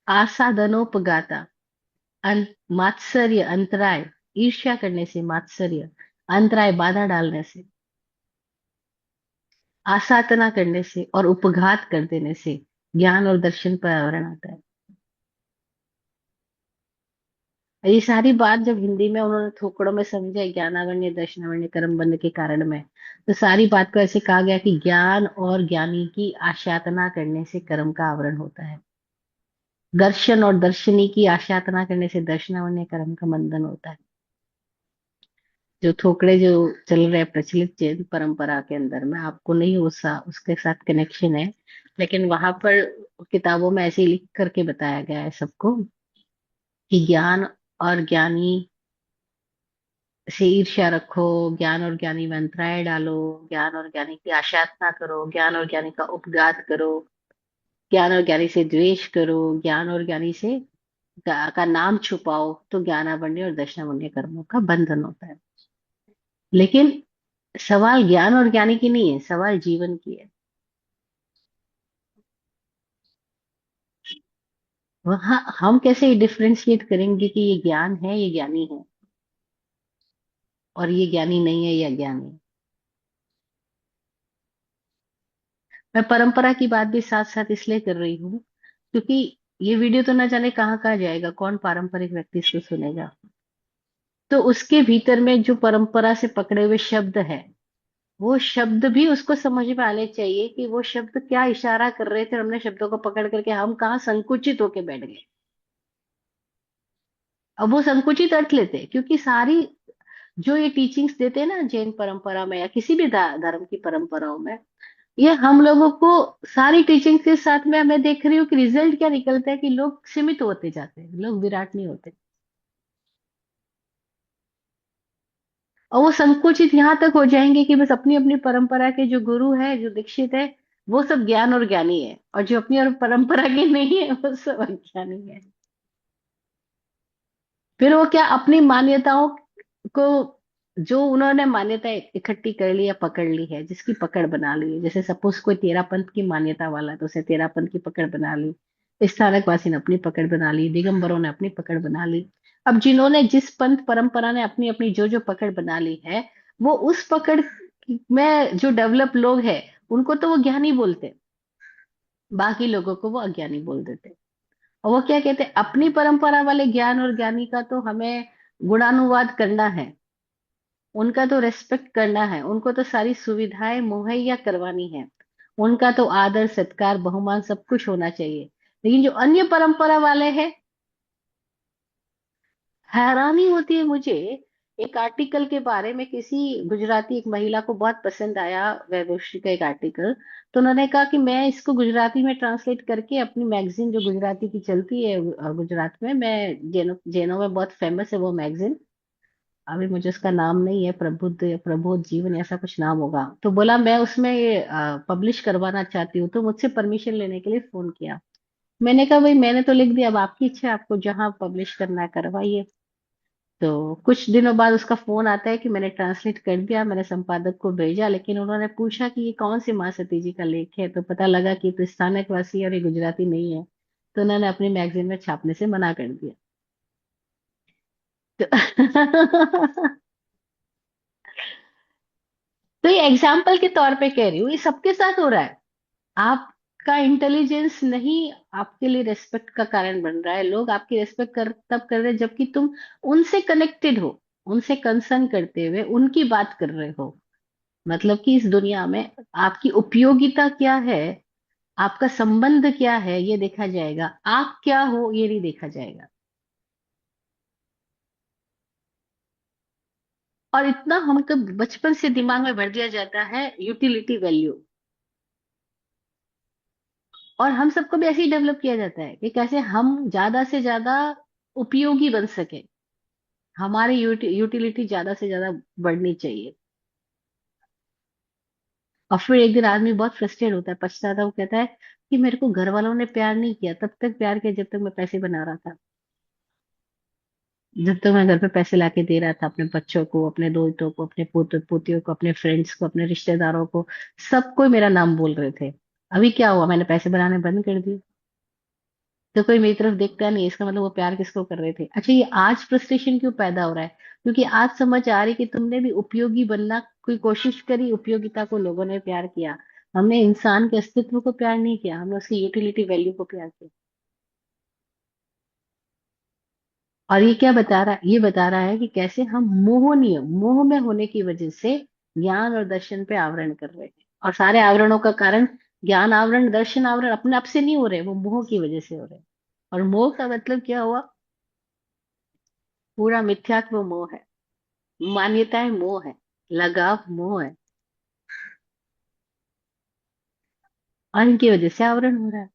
आसादनोपगाता, मात्सर्य अंतराय, ईर्ष्या करने से, मात्सर्य अंतराय बाधा डालने से, आसाधना करने से और उपघात कर देने से ज्ञान और दर्शन पर आवरण आता है। ये सारी बात जब हिंदी में उन्होंने थोकड़ों में समझा, ज्ञानावण्य दर्शनावण्य कर्म बंध के कारण में, तो सारी बात को ऐसे कहा गया कि ज्ञान और ज्ञानी की आशातना करने से कर्म का आवरण होता है। दर्शन और दर्शनी की आशातना करने से दर्शनावन्य कर्म का बंधन होता है। जो थोकड़े जो चल रहे हैं प्रचलित जैन परंपरा के अंदर में, आपको नहीं उसके साथ कनेक्शन है, लेकिन वहां पर किताबों में ऐसे ही लिख करके बताया गया है सबको कि ज्ञान और ज्ञानी से ईर्ष्या रखो, ज्ञान और ज्ञानी में अंतराय डालो, ज्ञान और ज्ञानी की आशाधना करो, ज्ञान और ज्ञानी का उपघात करो, ज्ञान और ज्ञानी से द्वेष करो, ज्ञान और ज्ञानी से का नाम छुपाओ, तो ज्ञानावण्य और दर्शनावण्य कर्मों का बंधन होता है। लेकिन सवाल ज्ञान और ज्ञानी की नहीं है, सवाल जीवन की है। वहाँ हम कैसे डिफरेंशिएट करेंगे कि ये ज्ञान है, ये ज्ञानी है, और ये ज्ञानी नहीं है या ज्ञानी है। मैं परंपरा की बात भी साथ साथ इसलिए कर रही हूँ क्योंकि ये वीडियो तो ना जाने कहाँ कहाँ जाएगा, कौन पारंपरिक व्यक्ति इसको सुनेगा। तो उसके भीतर में जो परंपरा से पकड़े हुए शब्द है, वो शब्द भी उसको समझ में आने चाहिए कि वो शब्द क्या इशारा कर रहे थे, और हमने शब्दों को पकड़ करके हम कहाँ संकुचित होके बैठ गए। अब वो संकुचित अर्थ लेते हैं क्योंकि सारी जो ये टीचिंग्स देते हैं ना जैन परंपरा में या किसी भी धर्म की परंपराओं में, ये हम लोगों को सारी टीचिंग्स के साथ में मैं देख रही हूँ कि रिजल्ट क्या निकलता है कि लोग सीमित होते जाते हैं, लोग विराट नहीं होते। और वो संकुचित यहाँ तक हो जाएंगे कि बस अपनी अपनी परंपरा के जो गुरु है, जो दीक्षित है, वो सब ज्ञान और ज्ञानी है, और जो अपनी और परंपरा के नहीं है वो सब अज्ञानी है। फिर वो क्या अपनी मान्यताओं को, जो उन्होंने मान्यता इकट्ठी कर ली या पकड़ ली है, जिसकी पकड़ बना ली है, जैसे सपोज कोई तेरा पंथ की मान्यता वाला है तो उसे तेरा पंथ की पकड़ बना ली, स्थानकवासी ने अपनी पकड़ बना ली, दिगंबरों ने अपनी पकड़ बना ली। अब जिन्होंने जिस पंथ परंपरा ने अपनी अपनी जो जो पकड़ बना ली है, वो उस पकड़ में जो डेवलप लोग हैं उनको तो वो ज्ञानी बोलते, बाकी लोगों को वो अज्ञानी बोल देते। और वो क्या कहते हैं, अपनी परंपरा वाले ज्ञान और ज्ञानी का तो हमें गुणानुवाद करना है, उनका तो रेस्पेक्ट करना है, उनको तो सारी सुविधाएं मुहैया करवानी है, उनका तो आदर सत्कार बहुमान सब कुछ होना चाहिए। लेकिन जो अन्य परंपरा वाले हैं, हैरानी होती है मुझे। एक आर्टिकल के बारे में किसी गुजराती एक महिला को बहुत पसंद आया, वैभवश्री का एक आर्टिकल। तो उन्होंने कहा कि मैं इसको गुजराती में ट्रांसलेट करके अपनी मैगजीन जो गुजराती की चलती है गुजरात में, मैं जैनों में बहुत फेमस है वो मैगजीन, अभी मुझे उसका नाम नहीं है, प्रबुद्ध या प्रबोध जीवन ऐसा कुछ नाम होगा, तो बोला मैं उसमें ये पब्लिश करवाना चाहती हूँ, तो मुझसे परमिशन लेने के लिए फोन किया। मैंने कहा भाई मैंने तो लिख दिया, अब आपकी इच्छा है, आपको जहां पब्लिश करना है करवाइए। तो कुछ दिनों बाद उसका फोन आता है कि मैंने ट्रांसलेट कर दिया, मैंने संपादक को भेजा, लेकिन उन्होंने पूछा कि ये कौन सी माँ सती जी का लेख है, तो पता लगा कि ये तो स्थानिक वासी है और ये गुजराती नहीं है। तो उन्होंने अपनी मैगजीन में छापने से मना कर दिया। तो तो ये एग्जाम्पल के तौर पे कह रही हूँ, ये सबके साथ हो रहा है। आपका इंटेलिजेंस नहीं आपके लिए रेस्पेक्ट का कारण बन रहा है, लोग आपकी रेस्पेक्ट तब कर रहे हैं जबकि तुम उनसे कनेक्टेड हो, उनसे कंसर्न करते हुए उनकी बात कर रहे हो। मतलब कि इस दुनिया में आपकी उपयोगिता क्या है, आपका संबंध क्या है, ये देखा जाएगा, आप क्या हो ये नहीं देखा जाएगा। और इतना हमको बचपन से दिमाग में भर दिया जाता है यूटिलिटी वैल्यू, और हम सबको भी ऐसे ही डेवलप किया जाता है कि कैसे हम ज्यादा से ज्यादा उपयोगी बन सके, हमारी यूटिलिटी ज्यादा से ज्यादा बढ़नी चाहिए। और फिर एक दिन आदमी बहुत फ्रस्ट्रेट होता है, पछताता है, वो कहता है कि मेरे को घर वालों ने प्यार नहीं किया, तब तक प्यार किया जब तक मैं पैसे बना रहा था, जब तक मैं घर पे पैसे लाके दे रहा था अपने बच्चों को, अपने दोस्तों को, अपने पोते पोतियों को, अपने फ्रेंड्स को, अपने रिश्तेदारों को, सबको मेरा नाम बोल रहे थे। अभी क्या हुआ, मैंने पैसे बनाने बंद कर दिए, तो कोई मेरी तरफ देखता नहीं, इसका मतलब वो प्यार किसको कर रहे थे। अच्छा, ये आज फ्रस्ट्रेशन क्यों पैदा हो रहा है, क्योंकि आज समझ आ रही कि तुमने भी उपयोगी बनना कोई कोशिश करी, उपयोगिता को लोगों ने प्यार किया, हमने इंसान के अस्तित्व को प्यार नहीं किया, हमने उसकी यूटिलिटी वैल्यू को प्यार किया। और ये क्या बता रहा है, ये बता रहा है कि कैसे हम मोहनीय मोह में होने की वजह से ज्ञान और दर्शन पे आवरण कर रहे हैं, और सारे आवरणों का कारण, ज्ञान आवरण दर्शन आवरण अपने आप से नहीं हो रहे, वो मोह की वजह से हो रहे हैं। और मोह का मतलब क्या हुआ, पूरा मिथ्यात्व मोह है, मान्यताएं मोह है, लगाव मोह है, और इनकी वजह से आवरण हो रहा है।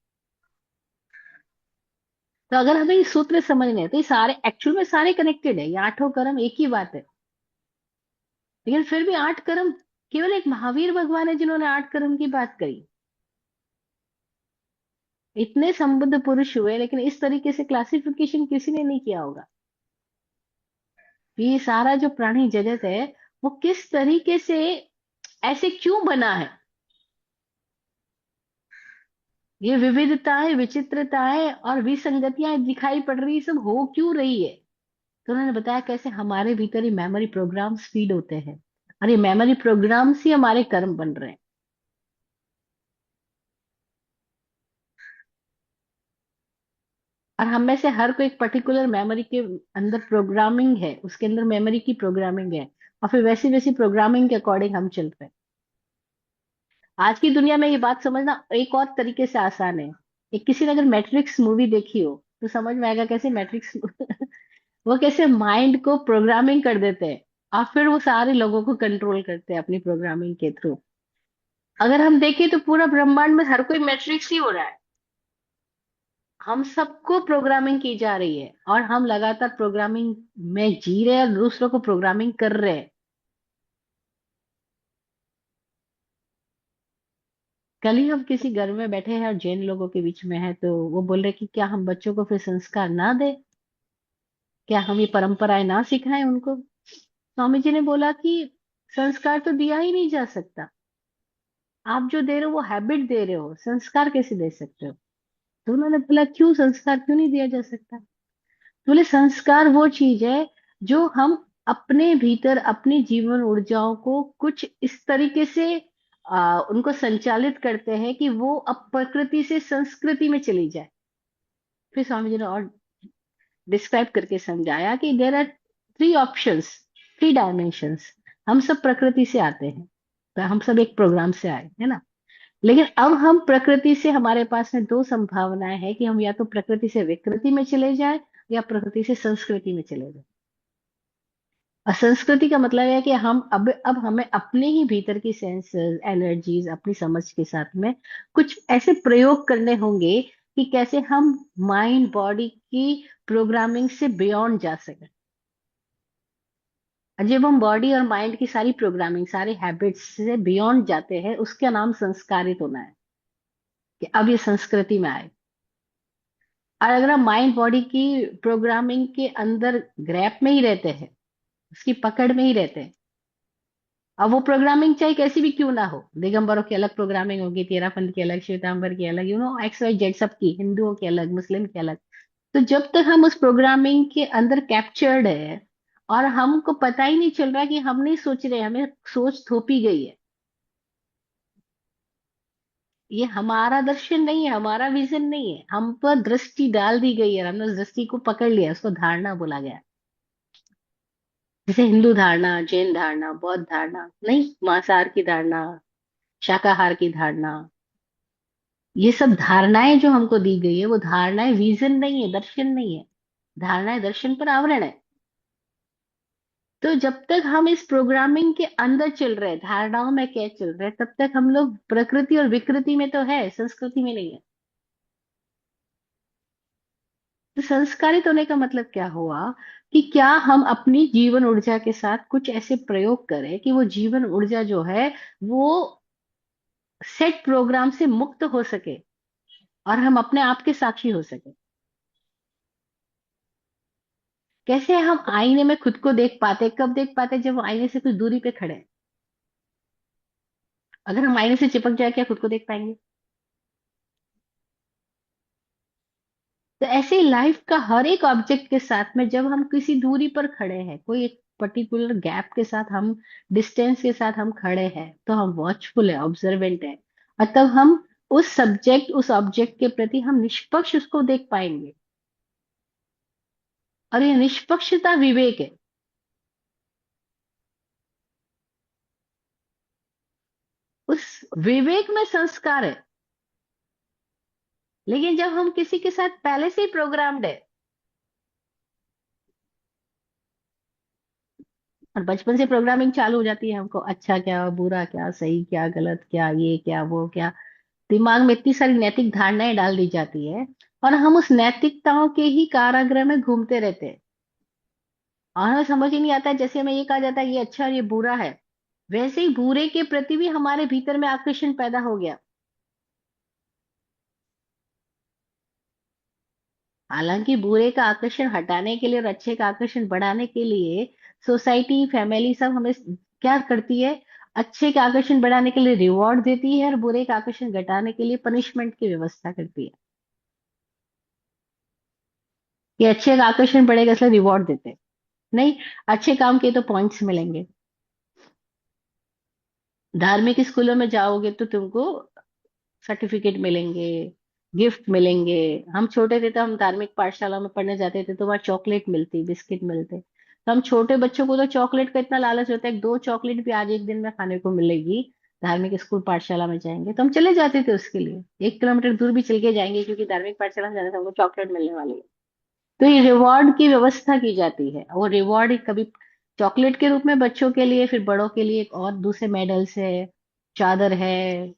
तो अगर हमें ये सूत्र समझने हैं तो ये सारे एक्चुअल में सारे कनेक्टेड है, ये आठों कर्म एक ही बात है। लेकिन फिर भी आठ कर्म केवल एक महावीर भगवान है जिन्होंने आठ कर्म की बात करी। इतने संबुद्ध पुरुष हुए लेकिन इस तरीके से क्लासिफिकेशन किसी ने नहीं किया होगा। ये सारा जो प्राणी जगत है वो किस तरीके से ऐसे क्यों बना है, ये विविधताएं, विचित्रताएं और विसंगतियां दिखाई पड़ रही, सब हो क्यों रही है। तो उन्होंने बताया कैसे हमारे भीतर ये मेमोरी प्रोग्राम्स फीड होते हैं, और ये मेमोरी प्रोग्राम्स ही हमारे कर्म बन रहे हैं। और हम में से हर कोई एक पर्टिकुलर मेमोरी के अंदर प्रोग्रामिंग है, उसके अंदर मेमोरी की प्रोग्रामिंग है, और फिर वैसी वैसी प्रोग्रामिंग के अकॉर्डिंग हम चल रहे हैं। आज की दुनिया में ये बात समझना एक और तरीके से आसान है। एक किसी ने अगर मैट्रिक्स मूवी देखी हो तो समझ में आएगा कैसे मैट्रिक्स वो कैसे माइंड को प्रोग्रामिंग कर देते हैं, और फिर वो सारे लोगों को कंट्रोल करते हैं अपनी प्रोग्रामिंग के थ्रू। अगर हम देखें तो पूरा ब्रह्मांड में हर कोई मैट्रिक्स ही हो रहा है। हम सबको प्रोग्रामिंग की जा रही है, और हम लगातार प्रोग्रामिंग में जी रहे हैं और दूसरों को प्रोग्रामिंग कर रहे हैं। कल ही हम किसी घर में बैठे हैं और जैन लोगों के बीच में है, तो वो बोल रहे कि क्या हम बच्चों को फिर संस्कार ना दे, क्या हम ये परंपराएं ना सिखाएं उनको। स्वामी जी ने बोला कि संस्कार तो दिया ही नहीं जा सकता, आप जो दे रहे हो वो हैबिट दे रहे हो, संस्कार कैसे दे सकते हो। तो उन्होंने बोला क्यों संस्कार क्यों नहीं दिया जा सकता। तो बोले संस्कार वो चीज है जो हम अपने भीतर अपनी जीवन ऊर्जाओं को कुछ इस तरीके से उनको संचालित करते हैं कि वो अब प्रकृति से संस्कृति में चली जाए। फिर स्वामी जी ने और डिस्क्राइब करके समझाया कि there are three options, three dimensions. हम सब प्रकृति से आते हैं, तो हम सब एक प्रोग्राम से आए है ना। लेकिन अब हम प्रकृति से, हमारे पास में दो संभावनाएं हैं कि हम या तो प्रकृति से विकृति में चले जाएं या प्रकृति से संस्कृति में चले जाएं। और संस्कृति का मतलब है कि हम अब हमें अपने ही भीतर की सेंसेस, एनर्जीज, अपनी समझ के साथ में कुछ ऐसे प्रयोग करने होंगे कि कैसे हम माइंड बॉडी की प्रोग्रामिंग से बियॉन्ड जा सके। और जब हम बॉडी और माइंड की सारी प्रोग्रामिंग, सारे हैबिट्स से बियॉन्ड जाते हैं, उसका नाम संस्कारित होना है, कि अब ये संस्कृति में आए। और अगर हम माइंड बॉडी की प्रोग्रामिंग के अंदर ग्रैप में ही रहते हैं, उसकी पकड़ में ही रहते हैं, अब वो प्रोग्रामिंग चाहे कैसी भी क्यों ना हो, दिगंबरों की अलग प्रोग्रामिंग होगी, तेरापंथ की अलग, श्वेतांबर की अलग, एक्स वाई जेड, सबकी, हिंदुओं की अलग, मुस्लिम की अलग। तो जब तक हम उस प्रोग्रामिंग के अंदर कैप्चर्ड है और हमको पता ही नहीं चल रहा कि हम नहीं सोच रहे, हमें सोच थोपी गई है, ये हमारा दर्शन नहीं है, हमारा विजन नहीं है, हम पर दृष्टि डाल दी गई है, हमने उस दृष्टि को पकड़ लिया, उसको धारणा बोला गया। जैसे हिंदू धारणा, जैन धारणा, बौद्ध धारणा, नहीं, मांसाहार की धारणा, शाकाहार की धारणा, ये सब धारणाएं जो हमको दी गई है, वो धारणाएं विजन नहीं है, दर्शन नहीं है। धारणाएं दर्शन पर आवरण है। तो जब तक हम इस प्रोग्रामिंग के अंदर चल रहे हैं, धारणाओं में क्या चल रहे हैं, तब तक हम लोग प्रकृति और विकृति में तो है, संस्कृति में नहीं है। तो संस्कारित होने का मतलब क्या हुआ, कि क्या हम अपनी जीवन ऊर्जा के साथ कुछ ऐसे प्रयोग करें कि वो जीवन ऊर्जा जो है वो सेट प्रोग्राम से मुक्त हो सके, और हम अपने आप के साक्षी हो सके। कैसे हम आईने में खुद को देख पाते, कब देख पाते, जब हम आईने से कुछ दूरी पे खड़े हैं। अगर हम आईने से चिपक जाए, क्या खुद को देख पाएंगे। तो ऐसे लाइफ का हर एक ऑब्जेक्ट के साथ में जब हम किसी दूरी पर खड़े हैं, कोई एक पर्टिकुलर गैप के साथ, हम डिस्टेंस के साथ हम खड़े हैं, तो हम वॉचफुल है, ऑब्जर्वेंट है, और तब हम उस सब्जेक्ट, उस ऑब्जेक्ट के प्रति हम निष्पक्ष उसको देख पाएंगे। और ये निष्पक्षता विवेक है। उस विवेक में संस्कार है। लेकिन जब हम किसी के साथ पहले से ही प्रोग्राम्ड है, और बचपन से प्रोग्रामिंग चालू हो जाती है, हमको अच्छा क्या, बुरा क्या, सही क्या, गलत क्या, ये क्या, वो क्या, दिमाग में इतनी सारी नैतिक धारणाएं डाल दी जाती है, और हम उस नैतिकताओं के ही कारागृह में घूमते रहते हैं। और हमें समझ ही नहीं आता है, जैसे हमें ये कहा जाता है ये अच्छा और ये बुरा है, वैसे ही बुरे के प्रति भी हमारे भीतर में आकर्षण पैदा हो गया। हालांकि बुरे का आकर्षण हटाने के लिए और अच्छे का आकर्षण बढ़ाने के लिए सोसाइटी, फैमिली, सब हमें क्या करती है? अच्छे का आकर्षण बढ़ाने के लिए रिवॉर्ड देती है और बुरे का आकर्षण घटाने के लिए पनिशमेंट की व्यवस्था करती है। कि अच्छे का आकर्षण बढ़ेगा इसलिए रिवॉर्ड देते हैं। नहीं, अच्छे काम किए तो पॉइंट्स मिलेंगे। धार्मिक स्कूलों में जाओगे तो तुमको सर्टिफिकेट मिलेंगे, गिफ्ट मिलेंगे। हम छोटे थे तो हम धार्मिक पाठशाला में पढ़ने जाते थे तो वहाँ चॉकलेट मिलती, बिस्किट मिलते। तो हम छोटे बच्चों को तो चॉकलेट का इतना लालच होता है, दो चॉकलेट भी आज एक दिन में खाने को मिलेगी, धार्मिक स्कूल पाठशाला में जाएंगे तो हम चले जाते थे उसके लिए, 1 किलोमीटर दूर भी चल के जाएंगे क्योंकि धार्मिक पाठशाला में जाने से हमको चॉकलेट मिलने वाली है। तो ये रिवॉर्ड की व्यवस्था की जाती है। वो रिवॉर्ड कभी चॉकलेट के रूप में बच्चों के लिए, फिर बड़ों के लिए एक और दूसरे मेडल्स है, चादर है,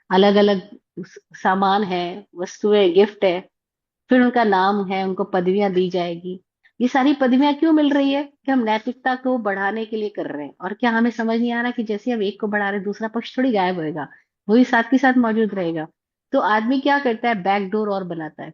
अलग अलग सामान है, वस्तुएं, गिफ्ट है। फिर उनका नाम है, उनको पदवियां दी जाएगी। ये सारी पदवियां क्यों मिल रही है? कि हम नैतिकता को बढ़ाने के लिए कर रहे हैं। और क्या हमें समझ नहीं आ रहा कि जैसे हम एक को बढ़ा रहे हैं दूसरा पक्ष थोड़ी गायब होएगा, वही साथ के साथ मौजूद रहेगा। तो आदमी क्या करता है, बैक डोर और बनाता है,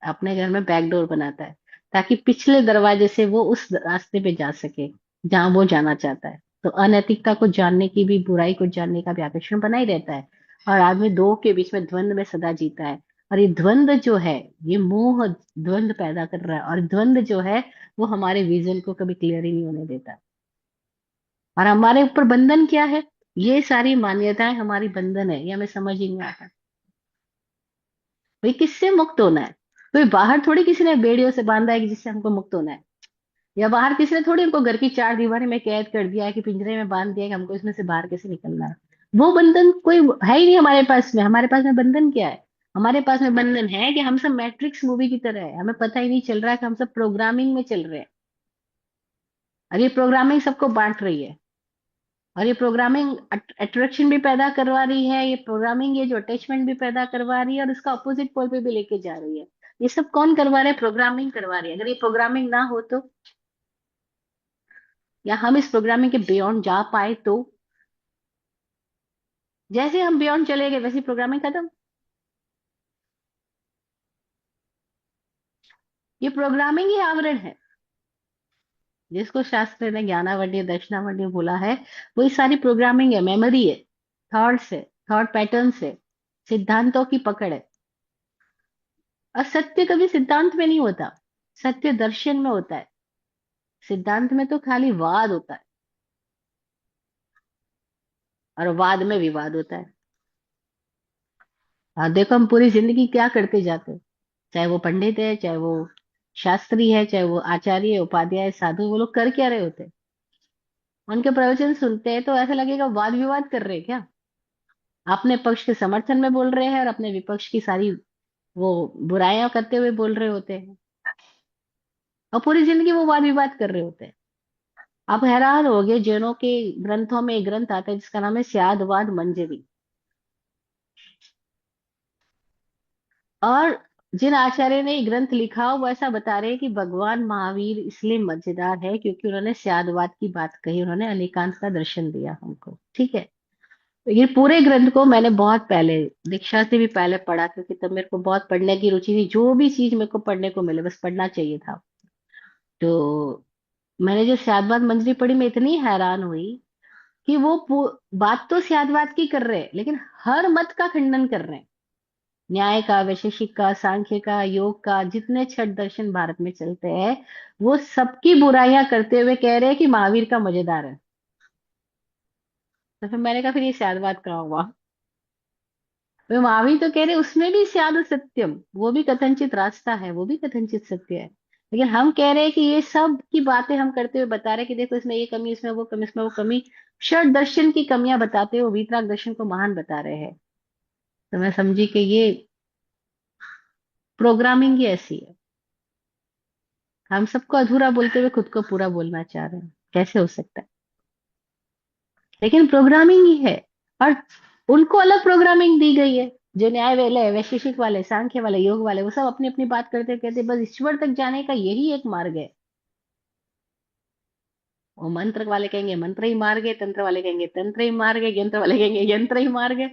अपने घर में बैकडोर बनाता है, ताकि पिछले दरवाजे से वो उस रास्ते पे जा सके जहां वो जाना चाहता है। तो अनैतिकता को जानने की भी, बुराई को जानने का भी आकर्षण बना ही रहता है। और आदमी दो के बीच में द्वंद में सदा जीता है। और ये द्वंद जो है, ये मोह द्वंद पैदा कर रहा है। और द्वंद जो है वो हमारे विजन को कभी क्लियर ही नहीं होने देता। और हमारे ऊपर बंधन क्या है? ये सारी मान्यताएं हमारी बंधन है, ये हमें समझ ही नहीं आता। भाई किससे मुक्त होना है? कोई बाहर थोड़ी किसी ने बेड़ियों से बांधा है कि जिससे हमको मुक्त होना है। या बाहर किसी ने थोड़ी हमको घर की चार दीवारी में कैद कर दिया है कि पिंजरे में बांध दिया है कि हमको इसमें से बाहर कैसे निकलना है। वो बंधन कोई है ही नहीं हमारे पास में। हमारे पास में बंधन क्या है? हमारे पास में बंधन है कि हम सब मैट्रिक्स मूवी की तरह है, हमें पता ही नहीं चल रहा है कि हम सब प्रोग्रामिंग में चल रहे हैं। और ये प्रोग्रामिंग सबको बांट रही है। और ये प्रोग्रामिंग अट्रैक्शन भी पैदा करवा रही है, ये प्रोग्रामिंग ये जो अटैचमेंट भी पैदा करवा रही है और इसका अपोजिट पोल पे भी लेके जा रही है। ये सब कौन करवा रहा है? प्रोग्रामिंग करवा रही है। अगर ये प्रोग्रामिंग ना हो तो, या हम इस प्रोग्रामिंग के बियॉन्ड जा पाए तो, जैसे हम बियॉन्ड चले गए वैसी प्रोग्रामिंग खत्म। ये प्रोग्रामिंग ही आवरण है, जिसको शास्त्र ने ज्ञानावल्य दक्षिणावल्य बोला है। वही सारी प्रोग्रामिंग है, मेमोरी है, थॉट्स है, थॉट पैटर्न्स है, सिद्धांतों की पकड़ है। और सत्य कभी सिद्धांत में नहीं होता, सत्य दर्शन में होता है। सिद्धांत में तो खाली वाद होता है, और वाद में विवाद होता है। और देखो हम पूरी जिंदगी क्या करते जाते हैं, चाहे वो पंडित है, चाहे वो शास्त्री है, चाहे वो आचार्य उपाध्याय साधु, वो लोग कर क्या रहे होते हैं? उनके प्रवचन सुनते हैं तो ऐसा लगेगा वाद विवाद कर रहे हैं क्या। अपने पक्ष के समर्थन में बोल रहे हैं और अपने विपक्ष की सारी वो बुराइयां करते हुए बोल रहे होते हैं। और पूरी जिंदगी वो वाद विवाद कर रहे होते हैं। आप हैरान होगे, जैनों के ग्रंथों में एक ग्रंथ आता है जिसका नाम है स्यादवाद मंजरी। और जिन आचार्य ने ये ग्रंथ लिखा वो ऐसा बता रहे हैं कि भगवान महावीर इसलिए मजेदार है क्योंकि उन्होंने स्यादवाद की बात कही, उन्होंने अनेकांत का दर्शन दिया हमको, ठीक है। तो ये पूरे ग्रंथ को मैंने बहुत पहले, दीक्षा से भी पहले पढ़ा, क्योंकि तब मेरे को बहुत पढ़ने की रुचि थी। जो भी चीज मेरे को पढ़ने को मिले बस पढ़ना चाहिए था। तो मैंने जो स्यादवाद मंजरी पढ़ी, मैं इतनी हैरान हुई कि वो बात तो स्यादवाद की कर रहे हैं लेकिन हर मत का खंडन कर रहे हैं। न्याय का, वैशेषिक का, सांख्य का, योग का, जितने छठ दर्शन भारत में चलते हैं वो सबकी बुराइयां करते हुए कह रहे हैं कि महावीर का मजेदार है। तो फिर मैंने कहा फिर ये स्यादवाद कहाँ हुआ? वे महावीर तो कह रहे उसमें भी स्याद सत्यम, वो भी कथनचित रास्ता है, वो भी कथनचित सत्य है। लेकिन हम कह रहे हैं कि ये सब की बातें हम करते हुए बता रहे हैं कि देखो इसमें ये कमी, इसमें वो कमी, इसमें वो कमी, षड दर्शन की कमियां बताते हुए वीतराग दर्शन को महान बता रहे हैं। तो मैं समझी कि ये प्रोग्रामिंग ही ऐसी है। हम सबको अधूरा बोलते हुए खुद को पूरा बोलना चाह रहे हैं, कैसे हो सकता है? लेकिन प्रोग्रामिंग ही है। और उनको अलग प्रोग्रामिंग दी गई है। जो न्याय वाले, वैशेषिक वाले, सांख्य वाले, योग वाले, वो सब अपनी अपनी बात करते कहते बस ईश्वर तक जाने का यही एक मार्ग है। वो मंत्र वाले कहेंगे मंत्र ही मार्ग है, तंत्र वाले कहेंगे तंत्र ही मार्ग है, यंत्र वाले कहेंगे यंत्र ही मार्ग है।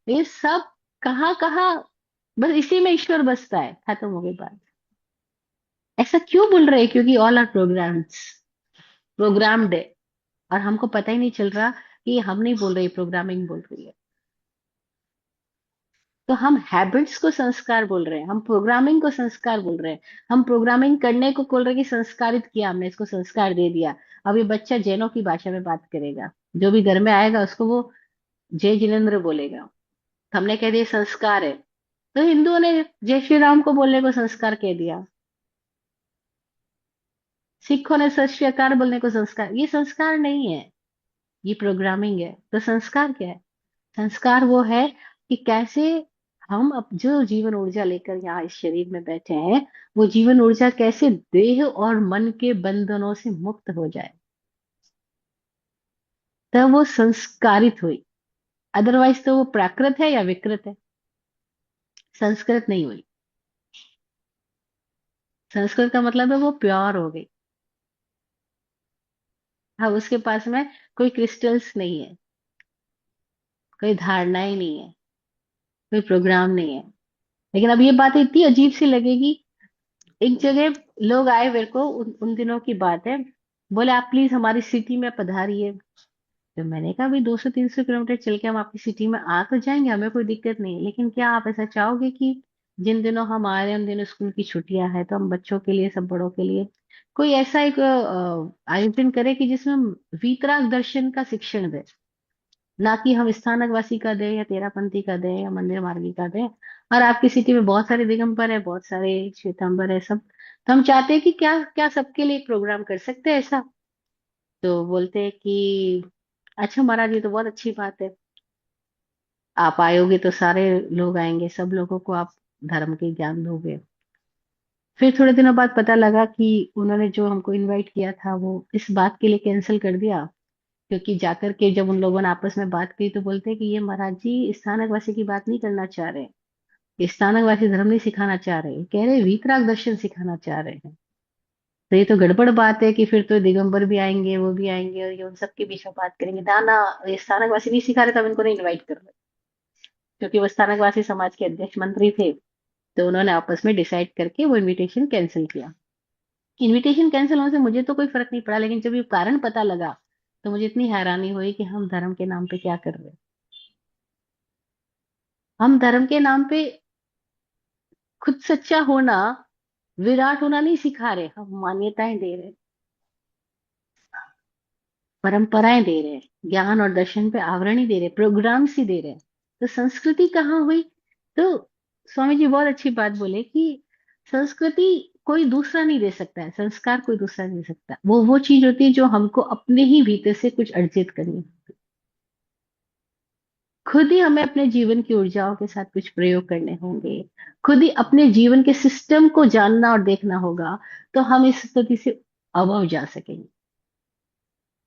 ये सब कहाँ कहाँ, बस इसी में ईश्वर बसता है, खत्म हो गई बात। ऐसा क्यों बोल रहे हैं? क्योंकि ऑल आर प्रोग्राम्स। प्रोग्राम्ड है, और हमको पता ही नहीं चल रहा कि हम नहीं बोल रहे, प्रोग्रामिंग बोल रही है। तो हम हैबिट्स को संस्कार बोल रहे हैं, हम प्रोग्रामिंग को संस्कार बोल रहे हैं। हम प्रोग्रामिंग करने को बोल रहे हैं कि संस्कारित किया हमने, इसको संस्कार दे दिया। अब ये बच्चा जैनों की भाषा में बात करेगा, जो भी घर में आएगा उसको वो जय जिनेन्द्र बोलेगा। तो हमने कह दिया संस्कार है। तो हिंदुओं ने जय श्री राम को बोलने को संस्कार कह दिया, सिखों ने सत श्री अकाल बोलने को संस्कार। ये संस्कार नहीं है, ये प्रोग्रामिंग है। तो संस्कार क्या है? संस्कार वो है कि कैसे हम अब जो जीवन ऊर्जा लेकर यहाँ इस शरीर में बैठे हैं, वो जीवन ऊर्जा कैसे देह और मन के बंधनों से मुक्त हो जाए, तब वो संस्कारित हुई। अदरवाइज तो वो प्राकृत है या विकृत है, संस्कृत नहीं हुई। संस्कृत का मतलब है वो प्योर हो गई। हाँ, उसके पास में कोई क्रिस्टल्स नहीं है, कोई धारणाएं नहीं है, कोई प्रोग्राम नहीं है। लेकिन अब ये बात इतनी अजीब सी लगेगी। एक जगह लोग आए मेरे को, उन दिनों की बात है, बोले आप प्लीज हमारी सिटी में पधारिए। तो मैंने कहा भाई 200-300 किलोमीटर चल के हम आपकी सिटी में आ तो जाएंगे, हमें कोई दिक्कत नहीं है, लेकिन क्या आप ऐसा चाहोगे कि जिन दिनों हम आ रहे हैं उन दिनों स्कूल की छुट्टियां हैं, तो हम बच्चों के लिए, सब बड़ों के लिए कोई ऐसा एक आयोजन करें कि जिसमें हम वीतराग दर्शन का शिक्षण दे, ना कि हम स्थानकवासी का दें या तेरापंथी का दें या मंदिर मार्गी का दें। और आपकी सिटी में बहुत सारे दिगंबर है, बहुत सारे श्वेतांबर है सब। तो हम चाहते हैं कि क्या क्या सबके लिए एक प्रोग्राम कर सकते हैं ऐसा। तो बोलते हैं कि अच्छा महाराज, ये तो बहुत अच्छी बात है, आप आयोगे तो सारे लोग आएंगे, सब लोगों को आप धर्म के ज्ञान दोगे। फिर थोड़े दिनों बाद पता लगा कि उन्होंने जो हमको इनवाइट किया था वो इस बात के लिए कैंसिल कर दिया, क्योंकि जाकर के जब उन लोगों ने आपस में बात की तो बोलते हैं कि ये महाराज जी स्थानकवासी की बात नहीं करना चाह रहे, स्थानकवासी धर्म नहीं सिखाना चाह रहे, कह रहे वीतराग दर्शन सिखाना चाह रहे हैं। तो ये तो गड़बड़ बात है कि फिर तो दिगंबर भी आएंगे, वो भी आएंगे, और ये उन सबके बीच में बात करेंगे। दाना, ये स्थानकवासी नहीं सिखा रहे तो हम इनको नहीं इन्वाइट कर रहे, क्योंकि वो स्थानकवासी समाज के अध्यक्ष मंत्री थे। तो उन्होंने आपस में डिसाइड करके वो इनविटेशन कैंसिल किया। इनविटेशन कैंसिल होने से मुझे तो कोई फर्क नहीं पड़ा, लेकिन जब ये कारण पता लगा तो मुझे इतनी हैरानी हुई कि हम धर्म के नाम पे क्या कर रहे हैं। हम धर्म के नाम पे खुद सच्चा होना, विराट होना नहीं सिखा रहे, हम मान्यताएं दे रहे हैं, परंपराएं दे रहे हैं, ज्ञान और दर्शन पे आवरण ही दे रहे हैं, प्रोग्राम्स ही दे रहे हैं। तो संस्कृति कहाँ हुई? तो स्वामी जी बहुत अच्छी बात बोले कि संस्कृति कोई दूसरा नहीं दे सकता है, संस्कार कोई दूसरा नहीं दे सकता। वो चीज होती है जो हमको अपने ही भीतर से कुछ अर्जित करनी है। खुद ही हमें अपने जीवन की ऊर्जाओं के साथ कुछ प्रयोग करने होंगे, खुद ही अपने जीवन के सिस्टम को जानना और देखना होगा, तो हम इस स्थिति से अबव जा सकेंगे।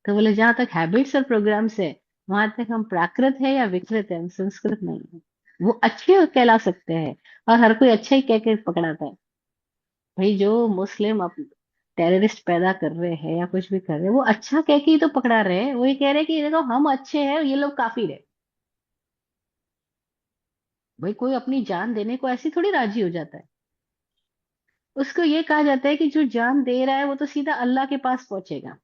तो बोले जहां तक हैबिट्स और प्रोग्राम्स है, वहां तक हम प्राकृत है या विकृत है, हम संस्कृत नहीं है। वो अच्छे कहला सकते हैं, और हर कोई अच्छा ही कह के पकड़ाता है। भाई जो मुस्लिम अब टेररिस्ट पैदा कर रहे हैं या कुछ भी कर रहे हैं, वो अच्छा कह के ही तो पकड़ा रहे हैं। वो ये कह रहे हैं कि देखो हम अच्छे हैं, ये लोग काफिर है। भाई कोई अपनी जान देने को ऐसी थोड़ी राजी हो जाता है। उसको ये कहा जाता है कि जो जान दे रहा है वो तो सीधा अल्लाह के पास पहुंचेगा,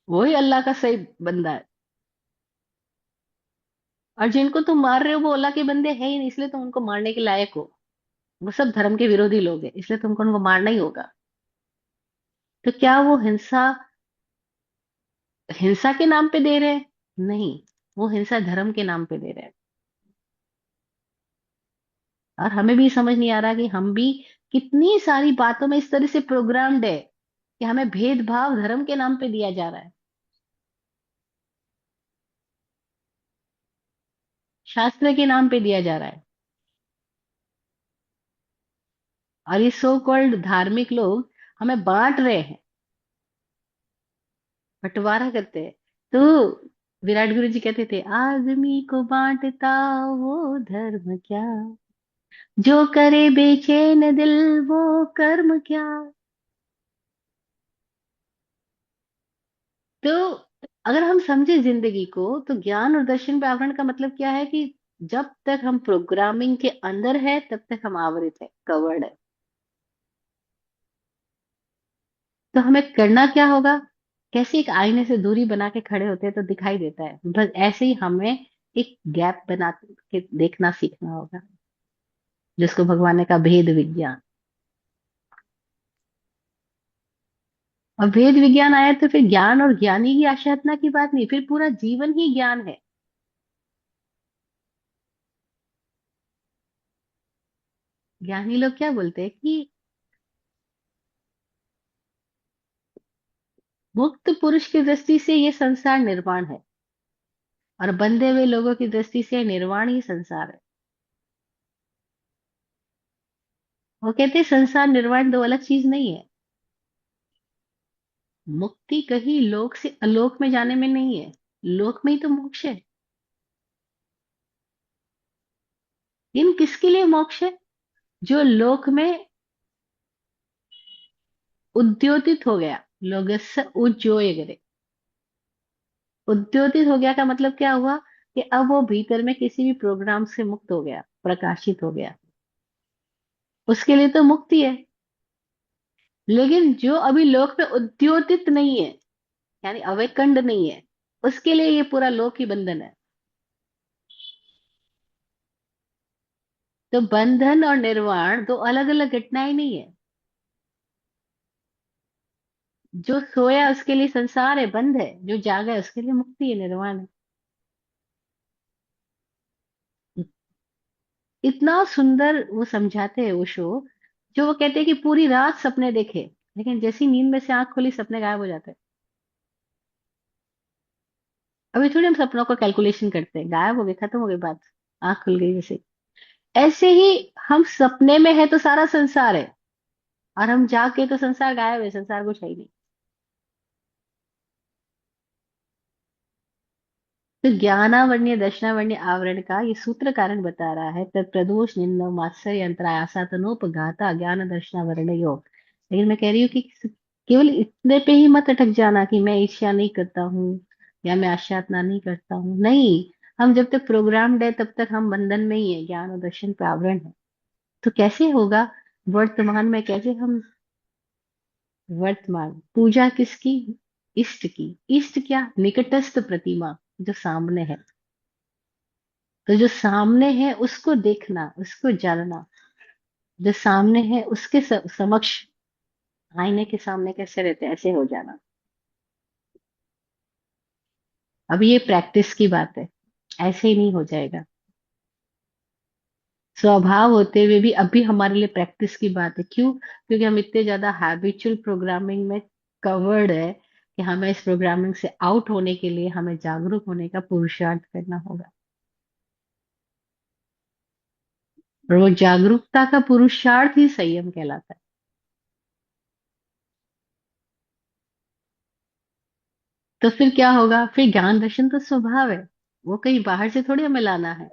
वही अल्लाह का सही बंदा है। और जिनको तुम मार रहे हो वो अल्लाह के बंदे है ही नहीं, इसलिए तुम उनको मारने के लायक हो। वो सब धर्म के विरोधी लोग हैं, इसलिए तुमको उनको मारना ही होगा। तो क्या वो हिंसा हिंसा के नाम पे दे रहे हैं? नहीं, वो हिंसा धर्म के नाम पे दे रहे हैं। और हमें भी समझ नहीं आ रहा कि हम भी कितनी सारी बातों में इस तरह से प्रोग्राम्ड है कि हमें भेदभाव धर्म के नाम पे दिया जा रहा है, शास्त्र के नाम पे दिया जा रहा है। और ये सो कॉल्ड धार्मिक लोग हमें बांट रहे हैं, बंटवारा करते हैं। तो विराट गुरु जी कहते थे, आदमी को बांटता वो धर्म क्या, जो करे बेचैन दिल वो कर्म क्या। तो अगर हम समझे जिंदगी को, तो ज्ञान और दर्शन पे आवरण का मतलब क्या है कि जब तक हम प्रोग्रामिंग के अंदर है तब तक हम आवृत है, कवर्ड है। तो हमें करना क्या होगा? कैसे एक आईने से दूरी बना के खड़े होते हैं तो दिखाई देता है, बस ऐसे ही हमें एक गैप बना के देखना सीखना होगा, जिसको भगवान ने कहा भेद विज्ञान। और भेद विज्ञान आया तो फिर ज्ञान और ज्ञानी की आशाधना की बात नहीं, फिर पूरा जीवन ही ज्ञान है। ज्ञानी लोग क्या बोलते हैं कि मुक्त पुरुष की दृष्टि से ये संसार निर्वाण है, और बंधे हुए लोगों की दृष्टि से निर्वाण ही संसार है। वो कहते हैं संसार निर्वाण दो अलग चीज नहीं है। मुक्ति कहीं लोक से अलोक में जाने में नहीं है, लोक में ही तो मोक्ष है। इन किसके लिए मोक्ष है? जो लोक में उद्योतित हो गया, लोगस्य उज्जोयगरे। उद्योतित हो गया का मतलब क्या हुआ? कि अब वो भीतर में किसी भी प्रोग्राम से मुक्त हो गया, प्रकाशित हो गया, उसके लिए तो मुक्ति है। लेकिन जो अभी लोक में उद्योतित नहीं है, यानी अवेकंड नहीं है, उसके लिए ये पूरा लोक ही बंधन है। तो बंधन और निर्वाण दो अलग अलग घटनाएं नहीं है। जो सोया उसके लिए संसार है, बंध है, जो जागा है उसके लिए मुक्ति है, निर्वाण है। इतना सुंदर वो समझाते हैं वो शो। जो वो कहते हैं कि पूरी रात सपने देखे, लेकिन जैसी नींद में से आंख खुली सपने गायब हो जाते हैं। अभी थोड़ी हम सपनों को कैलकुलेशन करते हैं, गायब हो गए, खत्म हो गई बात, आंख खुल गई जैसे। ऐसे ही हम सपने में है तो सारा संसार है, और हम जाग के तो संसार गायब है, संसार कुछ है ही नहीं। तो ज्ञानावण्य दर्शनावण्य आवरण का ये सूत्र कारण बता रहा है, तत् प्रदोष निंद मात्सर्य अंतरायासा तनोपघाता ज्ञान दर्शनावरण योग। लेकिन मैं कह रही हूँ कि केवल इतने पे ही मत अटक जाना कि मैं ईर्ष्या नहीं करता हूँ या मैं आशातना नहीं करता हूँ, नहीं। हम जब तक प्रोग्राम्ड है तब तक हम बंधन में ही है, ज्ञान और दर्शन पे आवरण है। तो कैसे होगा? वर्तमान में कैसे हम, वर्तमान पूजा किसकी? इष्ट की। इष्ट क्या? निकटस्थ प्रतिमा, जो सामने है। तो जो सामने है उसको देखना, उसको जानना। जो सामने है उसके समक्ष, आईने के सामने कैसे रहते हैं, ऐसे हो जाना। अब ये प्रैक्टिस की बात है, ऐसे ही नहीं हो जाएगा। स्वभाव होते हुए भी अभी हमारे लिए प्रैक्टिस की बात है। क्यों? क्योंकि हम इतने ज्यादा हैबिचुअल प्रोग्रामिंग में कवर्ड है कि हमें इस प्रोग्रामिंग से आउट होने के लिए हमें जागरूक होने का पुरुषार्थ करना होगा। और वो जागरूकता का पुरुषार्थ ही संयम कहलाता है। तो फिर क्या होगा? फिर ज्ञान दर्शन तो स्वभाव है, वो कहीं बाहर से थोड़ी हमें लाना है।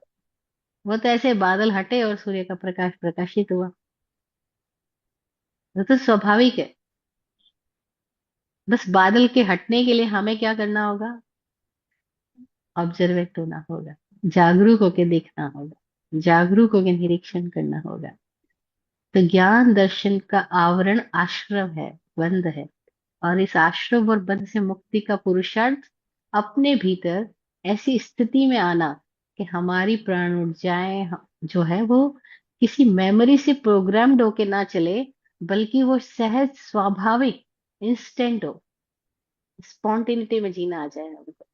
वो तो ऐसे बादल हटे और सूर्य का प्रकाश प्रकाशित हुआ, वो तो स्वाभाविक है। बस बादल के हटने के लिए हमें क्या करना होगा? ऑब्जर्वेट होना होगा, जागरूक होकर देखना होगा, जागरूक होकर निरीक्षण करना होगा। तो ज्ञान दर्शन का आवरण आश्रव है, बंध है। और इस आश्रव और बंध से मुक्ति का पुरुषार्थ अपने भीतर ऐसी स्थिति में आना कि हमारी प्राण ऊर्जाएं जो है वो किसी मेमोरी से प्रोग्राम्ड होके ना चले, बल्कि वो सहज स्वाभाविक इंस्टेंट हो, स्पॉन्टिनिटी में जीना आ जाए हमको।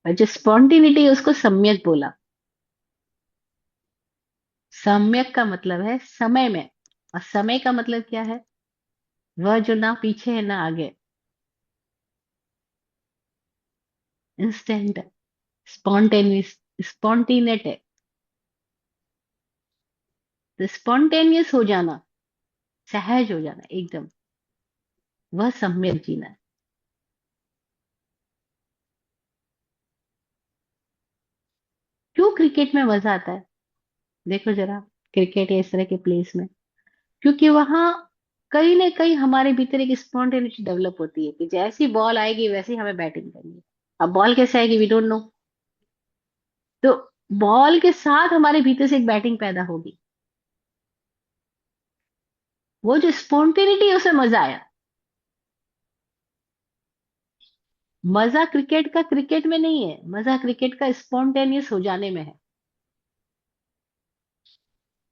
और जो स्पॉन्टिनिटी है उसको सम्यक बोला। सम्यक का मतलब है समय में, और समय का मतलब क्या है? वह जो ना पीछे है ना आगे, इंस्टेंट, स्पॉन्टेनियस, स्पॉन्टिनेट है। तो स्पॉन्टेनियस हो जाना, सहज हो जाना एकदम, वह सम्यक जीना है। क्यों क्रिकेट में मजा आता है? देखो जरा, क्रिकेट या इस तरह के प्लेस में, क्योंकि वहां कहीं ना कहीं हमारे भीतर एक स्पॉन्टेनिटी डेवलप होती है कि जैसी बॉल आएगी वैसी हमें बैटिंग करनी है। अब बॉल कैसे आएगी वी डोंट नो, तो बॉल के साथ हमारे भीतर से एक बैटिंग पैदा होगी। वो जो स्पॉन्टेनिटी, उसे मजा आया। मजा क्रिकेट का क्रिकेट में नहीं है, मजा क्रिकेट का स्पॉन्टेनियस हो जाने में है।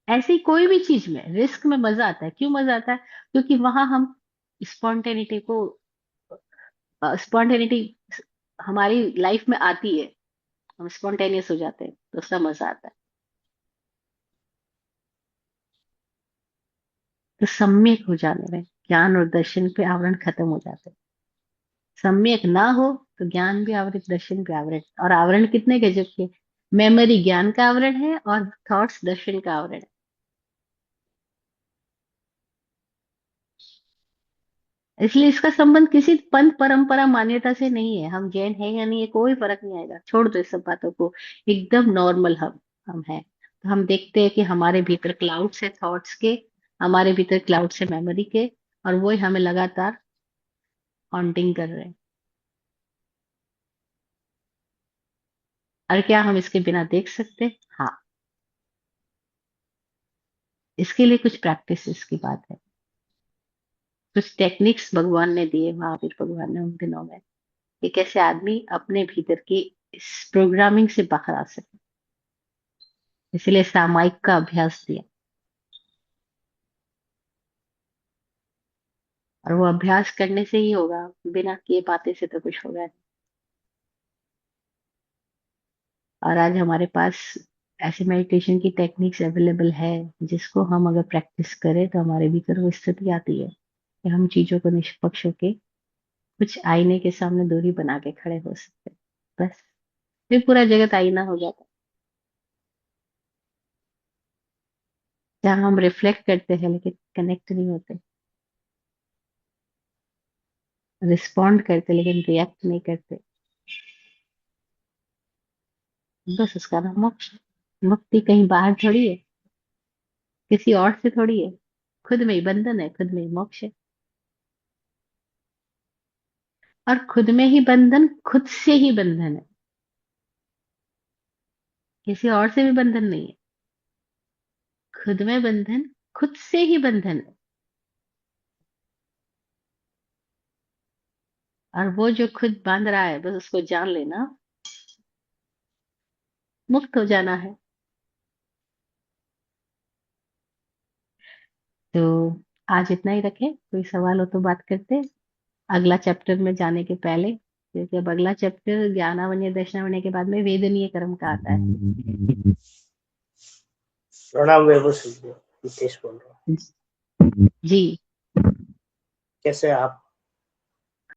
ऐसी कोई भी चीज में, रिस्क में मजा आता है। क्यों मजा आता है? क्योंकि वहां हम स्पॉन्टेनिटी को, स्पॉन्टेनिटी हमारी लाइफ में आती है, हम स्पॉन्टेनियस हो जाते हैं, तो उसका मजा आता है। तो सम्यक हो जाने में ज्ञान और दर्शन पे आवरण खत्म हो जाते हैं। सम्यक ना हो तो ज्ञान भी आवृत, दर्शन भी आवृत। और आवरण कितने गजब के! मेमोरी ज्ञान का आवरण है और थॉट्स दर्शन का आवरण है। इसलिए इसका संबंध किसी पंथ परंपरा मान्यता से नहीं है। हम जैन है या नहीं है, कोई फर्क नहीं आएगा, छोड़ दो इस सब बातों को। एकदम नॉर्मल हम हैं। तो हम देखते हैं कि हमारे भीतर क्लाउड्स है थॉट्स के, हमारे भीतर क्लाउड्स है मेमोरी के, और वही हमें लगातार हॉन्टिंग कर रहे हैं। और क्या हम इसके बिना देख सकते हैं? हाँ। इसके लिए कुछ प्रैक्टिस की बात है। कुछ टेक्निक्स भगवान ने दिए, महावीर भगवान ने उन दिनों में, कि कैसे आदमी अपने भीतर की इस प्रोग्रामिंग से बाहर आ सके। इसलिए सामायिक का अभ्यास दिया। और वो अभ्यास करने से ही होगा, बिना किए पाते से तो कुछ होगा नहीं। और आज हमारे पास ऐसे मेडिटेशन की टेक्निक्स अवेलेबल है, जिसको हम अगर प्रैक्टिस करें तो हमारे भीतर वो स्थिति आती है कि हम चीजों को निष्पक्ष होके कुछ आईने के सामने दूरी बना के खड़े हो सकते हैं। बस फिर पूरा जगत आईना हो जाता है, जहाँ हम रिफ्लेक्ट करते हैं लेकिन कनेक्ट नहीं होते, रिस्पॉन्ड करते लेकिन रिएक्ट नहीं करते। बस उसका नाम मोक्ष। मुक्ति कहीं बाहर थोड़ी है, किसी और से थोड़ी है। खुद में ही बंधन है, खुद में ही मोक्ष है। और खुद में ही बंधन, खुद से ही बंधन है, किसी और से भी बंधन नहीं है। खुद में बंधन, खुद से ही बंधन है। और वो जो खुद बांध रहा है, बस उसको जान लेना, मुक्त हो जाना है। तो आज इतना ही रखें, कोई सवाल हो तो बात करते हैं अगला चैप्टर में जाने के पहले। क्योंकि अब अगला चैप्टर ज्ञानावन्य दर्शनावन्य के बाद में वेदनीय कर्म का आता है। प्रणाम वैभव सिंह जी, नितेश बोल रहा हूँ। जी। कैसे आप?